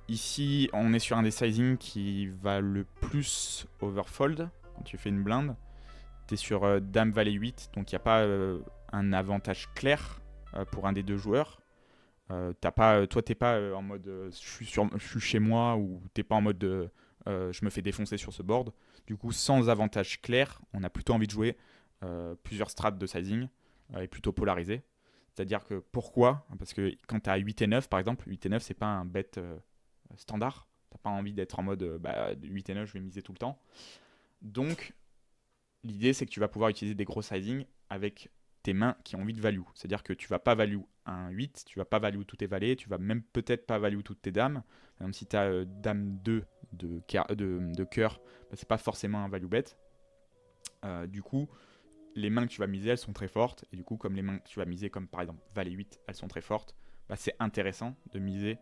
Ici, on est sur un des sizing qui va le plus overfold quand tu fais une blinde. Tu es sur dame valet 8, donc il n'y a pas un avantage clair pour un des deux joueurs. Toi, t'es pas en mode je suis chez moi, ou t'es pas en mode je me fais défoncer sur ce board. Du coup, sans avantage clair, on a plutôt envie de jouer plusieurs strates de sizing et plutôt polarisé. C'est-à-dire que pourquoi? Parce que quand tu as 8 et 9, par exemple, 8 et 9, c'est pas un bet standard. T'as pas envie d'être en mode 8 et 9, je vais miser tout le temps. Donc, l'idée, c'est que tu vas pouvoir utiliser des gros sizing avec tes mains qui ont envie de value. C'est-à-dire que tu vas pas value un 8, tu vas pas value tous tes valets, tu vas même peut-être pas value toutes tes dames. Même si tu as dame 2 de cœur, c'est pas forcément un value bet. Du coup, les mains que tu vas miser, elles sont très fortes. Et du coup, comme les mains que tu vas miser, comme par exemple valet 8, elles sont très fortes, c'est intéressant de miser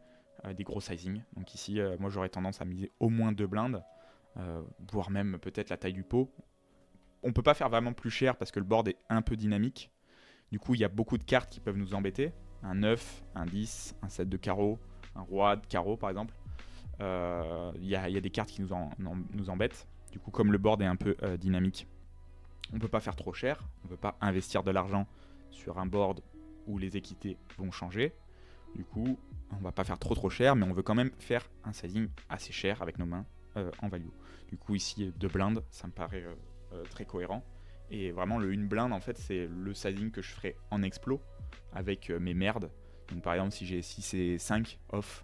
des gros sizing. Donc ici, moi j'aurais tendance à miser au moins 2 blindes, voire même peut-être la taille du pot. On peut pas faire vraiment plus cher parce que le board est un peu dynamique. Du coup, il y a beaucoup de cartes qui peuvent nous embêter. Un 9, un 10, un 7 de carreau, un roi de carreau par exemple. Il y a des cartes qui nous embêtent. Du coup, comme le board est un peu dynamique, on peut pas faire trop cher. On peut pas investir de l'argent sur un board où les équités vont changer. Du coup, on va pas faire trop cher, mais on veut quand même faire un sizing assez cher avec nos mains en value. Du coup, ici, 2 blindes, ça me paraît très cohérent. Et vraiment, le 1 blinde, en fait, c'est le sizing que je ferai en explo avec mes merdes. Donc, par exemple, si j'ai 6 et 5 off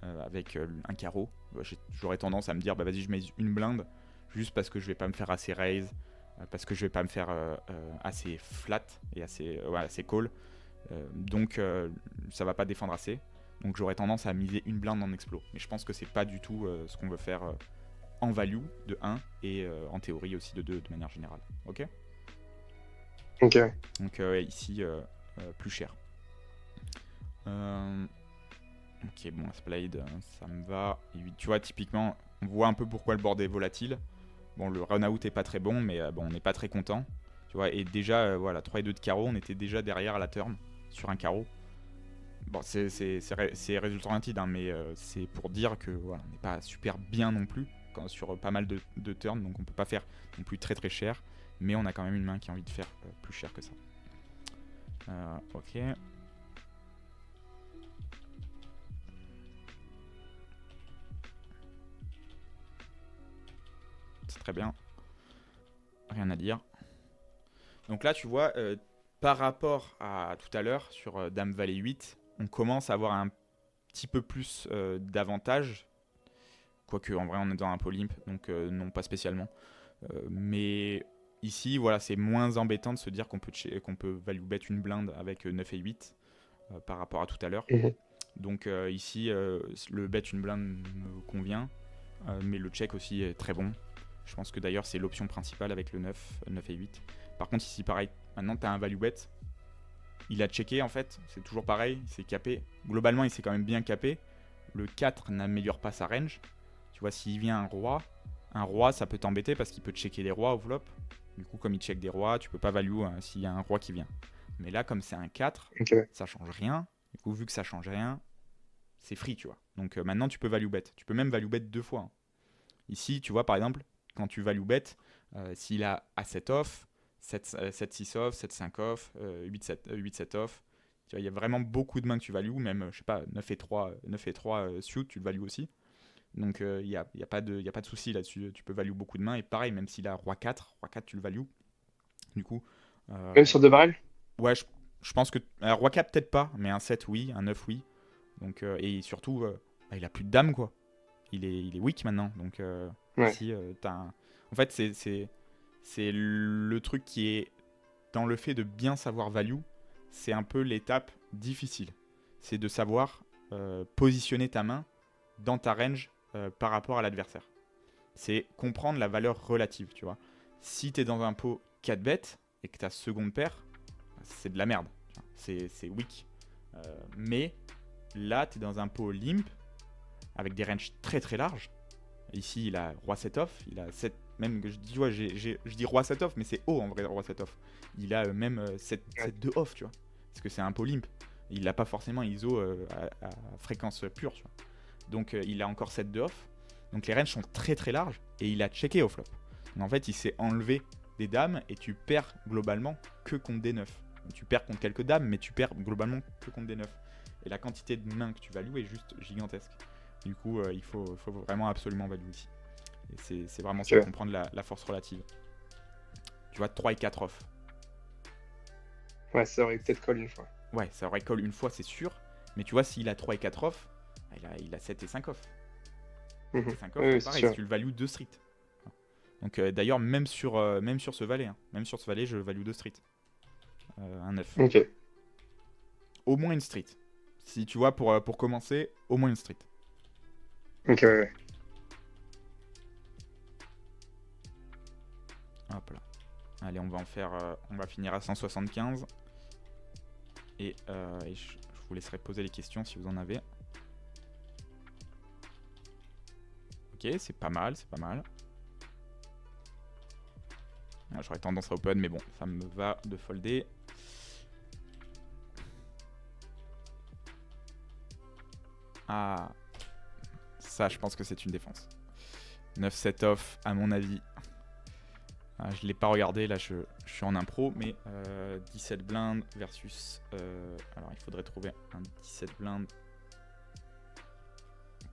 avec un carreau, j'aurais tendance à me dire, vas-y, je mets 1 blinde juste parce que je vais pas me faire assez raise, parce que je vais pas me faire assez flat et assez call. Donc, ça va pas défendre assez. Donc, j'aurais tendance à miser 1 blinde en explo. Mais je pense que c'est pas du tout ce qu'on veut faire en value de 1 et en théorie aussi de 2 de manière générale. Ok. Donc ici, plus cher. Ok, bon, Splade, ça me va. Et tu vois, typiquement, on voit un peu pourquoi le board est volatile. Bon, le run-out est pas très bon, mais bon, on n'est pas très content. Tu vois, et déjà, voilà, 3 et 2 de carreau, on était déjà derrière à la turn sur un carreau. Bon, c'est résultat oriented, hein, mais c'est pour dire que voilà, on n'est pas super bien non plus sur pas mal de turns, donc on peut pas faire non plus très cher, mais on a quand même une main qui a envie de faire plus cher que ça. Ok. très bien. Rien à dire. Donc là, tu vois, par rapport à tout à l'heure, sur Dame Valet 8, on commence à avoir un petit peu plus d'avantages. Quoique, en vrai, on est dans un polimp, donc non, pas spécialement. Mais ici, voilà, c'est moins embêtant de se dire qu'on peut value bet une blinde avec 9 et 8 par rapport à tout à l'heure. Donc ici, le bet une blinde me convient, mais le check aussi est très bon. Je pense que d'ailleurs, c'est l'option principale avec le 9 et 8. Par contre, ici, pareil, maintenant, tu as un value bet. Il a checké, en fait, c'est toujours pareil, il s'est capé. Globalement, il s'est quand même bien capé. Le 4 n'améliore pas sa range. Tu vois, s'il vient un roi, ça peut t'embêter parce qu'il peut checker des rois au flop. Du coup, comme il check des rois, tu peux pas value s'il y a un roi qui vient. Mais là, comme c'est un 4, ça change rien. Du coup, vu que ça change rien, c'est free, tu vois. Donc maintenant, tu peux value bet. Tu peux même value bet 2 fois. Ici, tu vois, par exemple, quand tu value bet, s'il a A7 off, 7-6 off, 7-5 off, 8-7 off, tu vois, il y a vraiment beaucoup de mains que tu values, même, je sais pas, 9 et 3 suit, tu le values aussi. Donc il n'y a pas de souci là-dessus, tu peux value beaucoup de mains, et pareil, même s'il a roi 4, tu le values. Du coup... Même sur 2 barrels. Ouais, je pense que... roi 4 peut-être pas, mais un 7 oui, un 9 oui. Donc, et surtout, il a plus de dame, quoi. Il est weak maintenant, donc ici, en fait, c'est le truc qui est dans le fait de bien savoir value, c'est un peu l'étape difficile. C'est de savoir positionner ta main dans ta range par rapport à l'adversaire. C'est comprendre la valeur relative, tu vois. Si tu es dans un pot 4 bêtes et que tu as seconde paire, c'est de la merde. C'est weak. Mais là, tu es dans un pot limp avec des ranges très très larges. Ici, il a roi 7 off, il a 7, même je dis, ouais, je dis roi 7 off, mais c'est haut en vrai, roi 7 off. Il a même 7-2 off, tu vois. Parce que c'est un pot limp. Il n'a pas forcément ISO à fréquence pure, tu vois. Donc il a encore 7-2 off. Donc les ranges sont très très larges et il a checké au flop. Donc en fait, il s'est enlevé des dames et tu perds globalement que contre des 9. Tu perds contre quelques dames, mais tu perds globalement que contre des 9. Et la quantité de mains que tu values est juste gigantesque. Du coup, il faut vraiment absolument value ici. Et c'est vraiment ça, comprendre la force relative. Tu vois, 3 et 4 off. Ouais, ça aurait peut-être call une fois. Ouais, ça aurait call une fois, c'est sûr. Mais tu vois, s'il a 3 et 4 off, il a 7 et 5 off. 7 et 5 off, oui, pareil, si tu le values 2 street. Donc d'ailleurs, même sur ce valet, même sur ce valet, je value 2 street. Un 9. Ok. Au moins une street. Si tu vois, pour commencer, au moins une street. Ok, ouais. Hop là. Allez, on va finir à 175. Et je vous laisserai poser les questions si vous en avez. Ok, c'est pas mal, c'est pas mal. J'aurais tendance à open, mais bon, ça me va de folder. Ah, ça, je pense que c'est une défense. 9-7 off, à mon avis. Je ne l'ai pas regardé, là je suis en impro, mais 17 blindes versus... alors il faudrait trouver un 17 blindes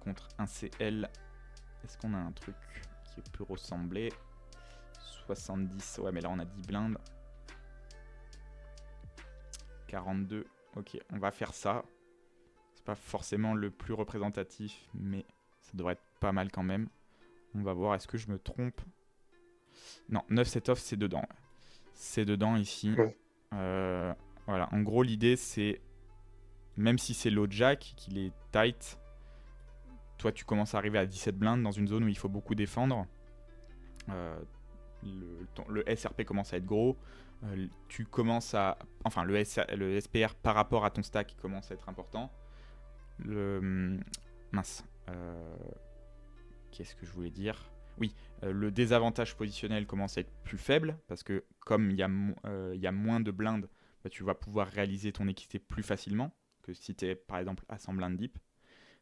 contre un CL. Est-ce qu'on a un truc qui peut ressembler? 70, ouais mais là on a 10 blindes. 42, ok, on va faire ça. C'est pas forcément le plus représentatif, mais ça devrait être pas mal quand même. On va voir, est-ce que je me trompe? Non, 9-7 off, c'est dedans. C'est dedans ici. Ouais. Voilà, en gros, l'idée, c'est... Même si c'est low jack, qu'il est tight, toi, tu commences à arriver à 17 blindes dans une zone où il faut beaucoup défendre. Le SRP commence à être gros. Tu commences à... Enfin, le SPR par rapport à ton stack commence à être important. Mince. Qu'est-ce que je voulais dire? Oui, le désavantage positionnel commence à être plus faible parce que comme il y a moins de blindes, bah, tu vas pouvoir réaliser ton équité plus facilement que si tu es par exemple à 100 blindes deep.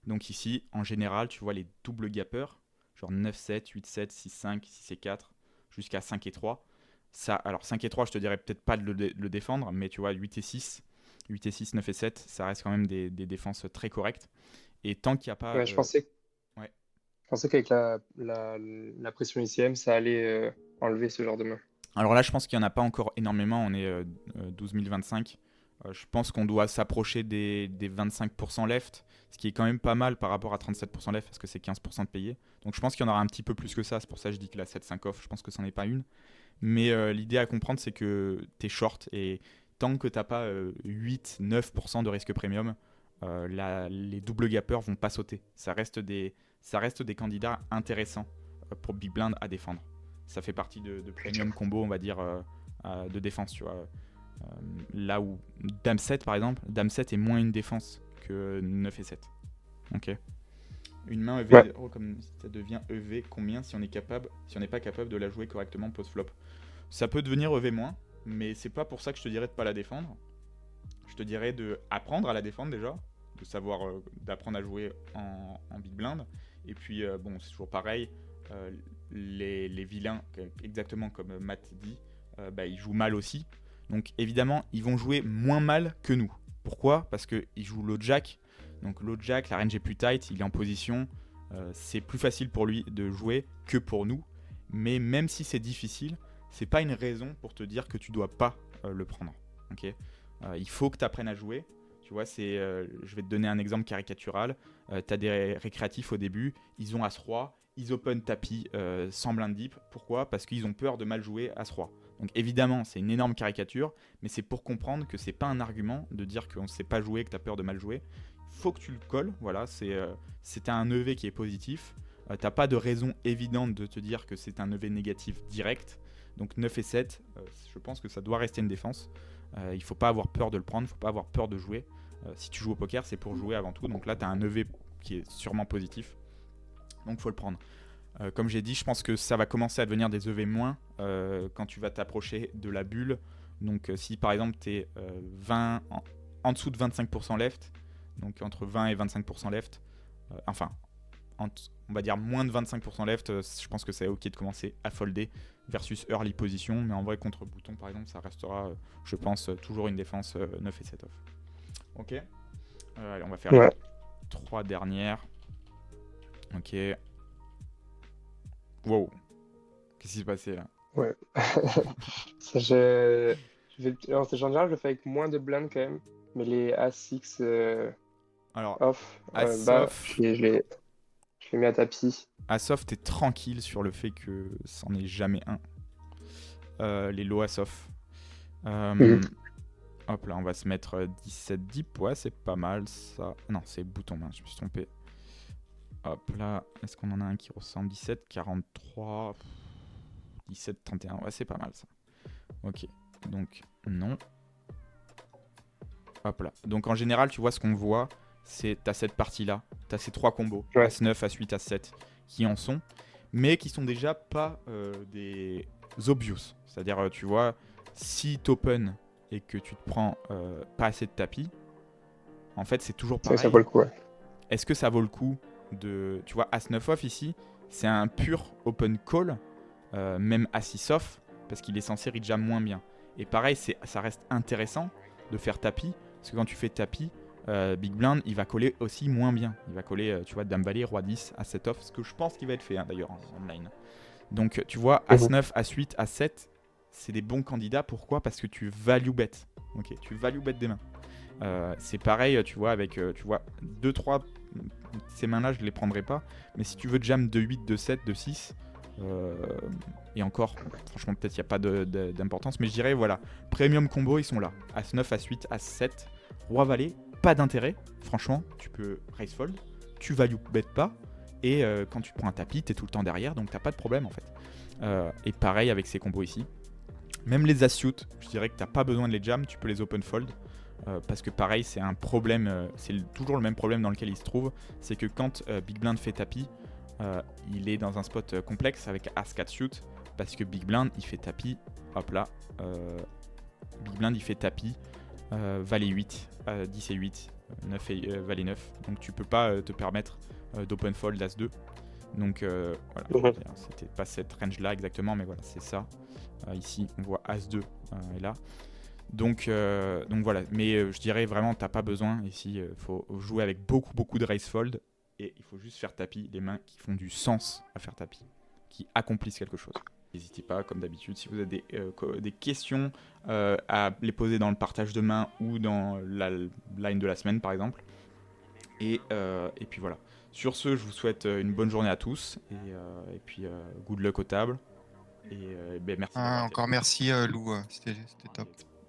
Donc ici, en général, tu vois les doubles gappers, genre 9-7, 8-7, 6-5, 6 et 4, jusqu'à 5 et 3. Ça, alors 5 et 3, je te dirais peut-être pas de le défendre, mais tu vois 8 et 6, 8 et 6, 9 et 7, ça reste quand même des défenses très correctes. Et tant qu'il n'y a pas... Ouais, je pensais... Ouais. Je pensais qu'avec la pression ICM, ça allait enlever ce genre de main. Alors là, je pense qu'il n'y en a pas encore énormément. On est 12 025. Je pense qu'on doit s'approcher des 25% left, ce qui est quand même pas mal par rapport à 37% left, parce que c'est 15% de payé. Donc je pense qu'il y en aura un petit peu plus que ça. C'est pour ça que je dis que la 7-5 off, je pense que ça n'en est pas une. Mais l'idée à comprendre, c'est que tu es short. Et tant que tu n'as pas 8-9% de risque premium, les double gappers vont pas sauter. Ça reste des candidats intéressants pour Big Blind à défendre. Ça fait partie de premium combo, on va dire, de défense, tu vois. Là où Dame 7, par exemple, Dame 7 est moins une défense que 9 et 7. Ok. Une main EV, Ouais. comme ça devient EV, combien si on n'est pas capable de la jouer correctement post-flop? Ça peut devenir EV-, mais c'est pas pour ça que je te dirais de pas la défendre. Je te dirais d'apprendre à la défendre déjà, d'apprendre à jouer en Big Blind. Et puis, bon, c'est toujours pareil. Les vilains, exactement comme Matt dit, ils jouent mal aussi. Donc évidemment, ils vont jouer moins mal que nous. Pourquoi? Parce qu'ils jouent low jack. Donc low jack, la range est plus tight, il est en position. C'est plus facile pour lui de jouer que pour nous. Mais même si c'est difficile, c'est pas une raison pour te dire que tu dois pas le prendre. Okay, il faut que tu apprennes à jouer. Tu vois, je vais te donner un exemple caricatural. Tu as des récréatifs au début, ils ont As-Roi, ils open tapis sans blind deep. Pourquoi? Parce qu'ils ont peur de mal jouer As-Roi. Donc évidemment, c'est une énorme caricature, mais c'est pour comprendre que c'est pas un argument de dire qu'on ne sait pas jouer, que tu as peur de mal jouer. Il faut que tu le colles, voilà, c'est un EV qui est positif. T'as pas de raison évidente de te dire que c'est un EV négatif direct. Donc 9 et 7, je pense que ça doit rester une défense. Il faut pas avoir peur de le prendre, il faut pas avoir peur de jouer. Si tu joues au poker, c'est pour jouer avant tout. Donc là, tu as un EV qui est sûrement positif. Donc il faut le prendre. Comme j'ai dit, je pense que ça va commencer à devenir des EV- quand tu vas t'approcher de la bulle. Donc si par exemple tu es en dessous de 25% left, donc entre 20 et 25% left, on va dire moins de 25% left, je pense que c'est ok de commencer à folder versus early position. Mais en vrai, contre bouton par exemple, ça restera, je pense, toujours une défense 9 et 7 off. Ok. Allez, on va faire les 3 dernières. Ok. Wow. Qu'est-ce qui s'est passé là? Ouais. Ça, en général, je le fais avec moins de blindes quand même. Mais les As-6 Alors, off, As-off, je les mets à tapis. As-off, t'es tranquille sur le fait que c'en est jamais un. Les low As-off. Hop là, on va se mettre 17 deep. Ouais, c'est pas mal ça. Non, c'est bouton, je me suis trompé. Hop là, est-ce qu'on en a un qui ressemble? 17, 43, 17, 31. Ouais, c'est pas mal ça. Ok, donc non. Hop là. Donc en général, tu vois, ce qu'on voit, c'est t'as cette partie-là. T'as ces 3 combos, Ouais. As-9, As-8, As-7, qui en sont, mais qui sont déjà pas des obvious. C'est-à-dire, tu vois, si t'open et que tu te prends pas assez de tapis, en fait, c'est toujours pareil. Ça vaut le coup, ouais. Est-ce que ça vaut le coup de... Tu vois, As-9 off ici, c'est un pur open call, même As-6 off, parce qu'il est censé rejam moins bien. Et pareil, ça reste intéressant de faire tapis, parce que quand tu fais tapis, Big Blind, il va coller aussi moins bien. Il va coller, tu vois, Dame Valet, Roi 10, As-7 off, ce que je pense qu'il va être fait d'ailleurs en online. Donc, tu vois, As-9, As-8, As-7, c'est des bons candidats. Pourquoi? Parce que tu value bet. Ok, tu value bet des mains. C'est pareil, tu vois, avec 2-3, ces mains-là, je ne les prendrai pas. Mais si tu veux jam de 8, de 7, de 6, et encore, franchement, peut-être il n'y a pas d'importance. Mais je dirais, voilà, premium combo, ils sont là. As-9, As-8, As-7, Roi Valet, pas d'intérêt. Franchement, tu peux raise fold, tu value bet pas. Et quand tu prends un tapis, tu es tout le temps derrière, donc tu n'as pas de problème en fait. Et pareil avec ces combos ici. Même les as-suit, je dirais que tu n'as pas besoin de les jam, tu peux les open fold. Parce que pareil, c'est un problème, c'est toujours le même problème dans lequel il se trouve. C'est que quand Big Blind fait tapis, il est dans un spot complexe avec As-4 suit. Parce que Big Blind, il fait tapis, hop là. Big Blind, il fait tapis, Valet 8, 10 et 8, 9 et Valet 9. Donc tu peux pas te permettre d'open fold As-2. Donc voilà, c'était pas cette range là exactement, mais voilà, c'est ça. Ici, on voit As-2 est là. Donc voilà, mais je dirais vraiment, t'as pas besoin ici. Faut jouer avec beaucoup de raise fold et il faut juste faire tapis les mains qui font du sens à faire tapis, qui accomplissent quelque chose. N'hésitez pas, comme d'habitude, si vous avez des questions, à les poser dans le partage de main ou dans la line de la semaine, par exemple. Et puis voilà. Sur ce, je vous souhaite une bonne journée à tous, et puis good luck aux tables. Et merci. Encore merci Lou, c'était top.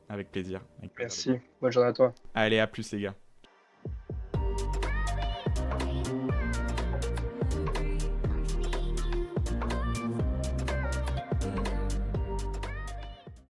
Avec plaisir. Merci, bonne journée à toi. Allez, à plus les gars.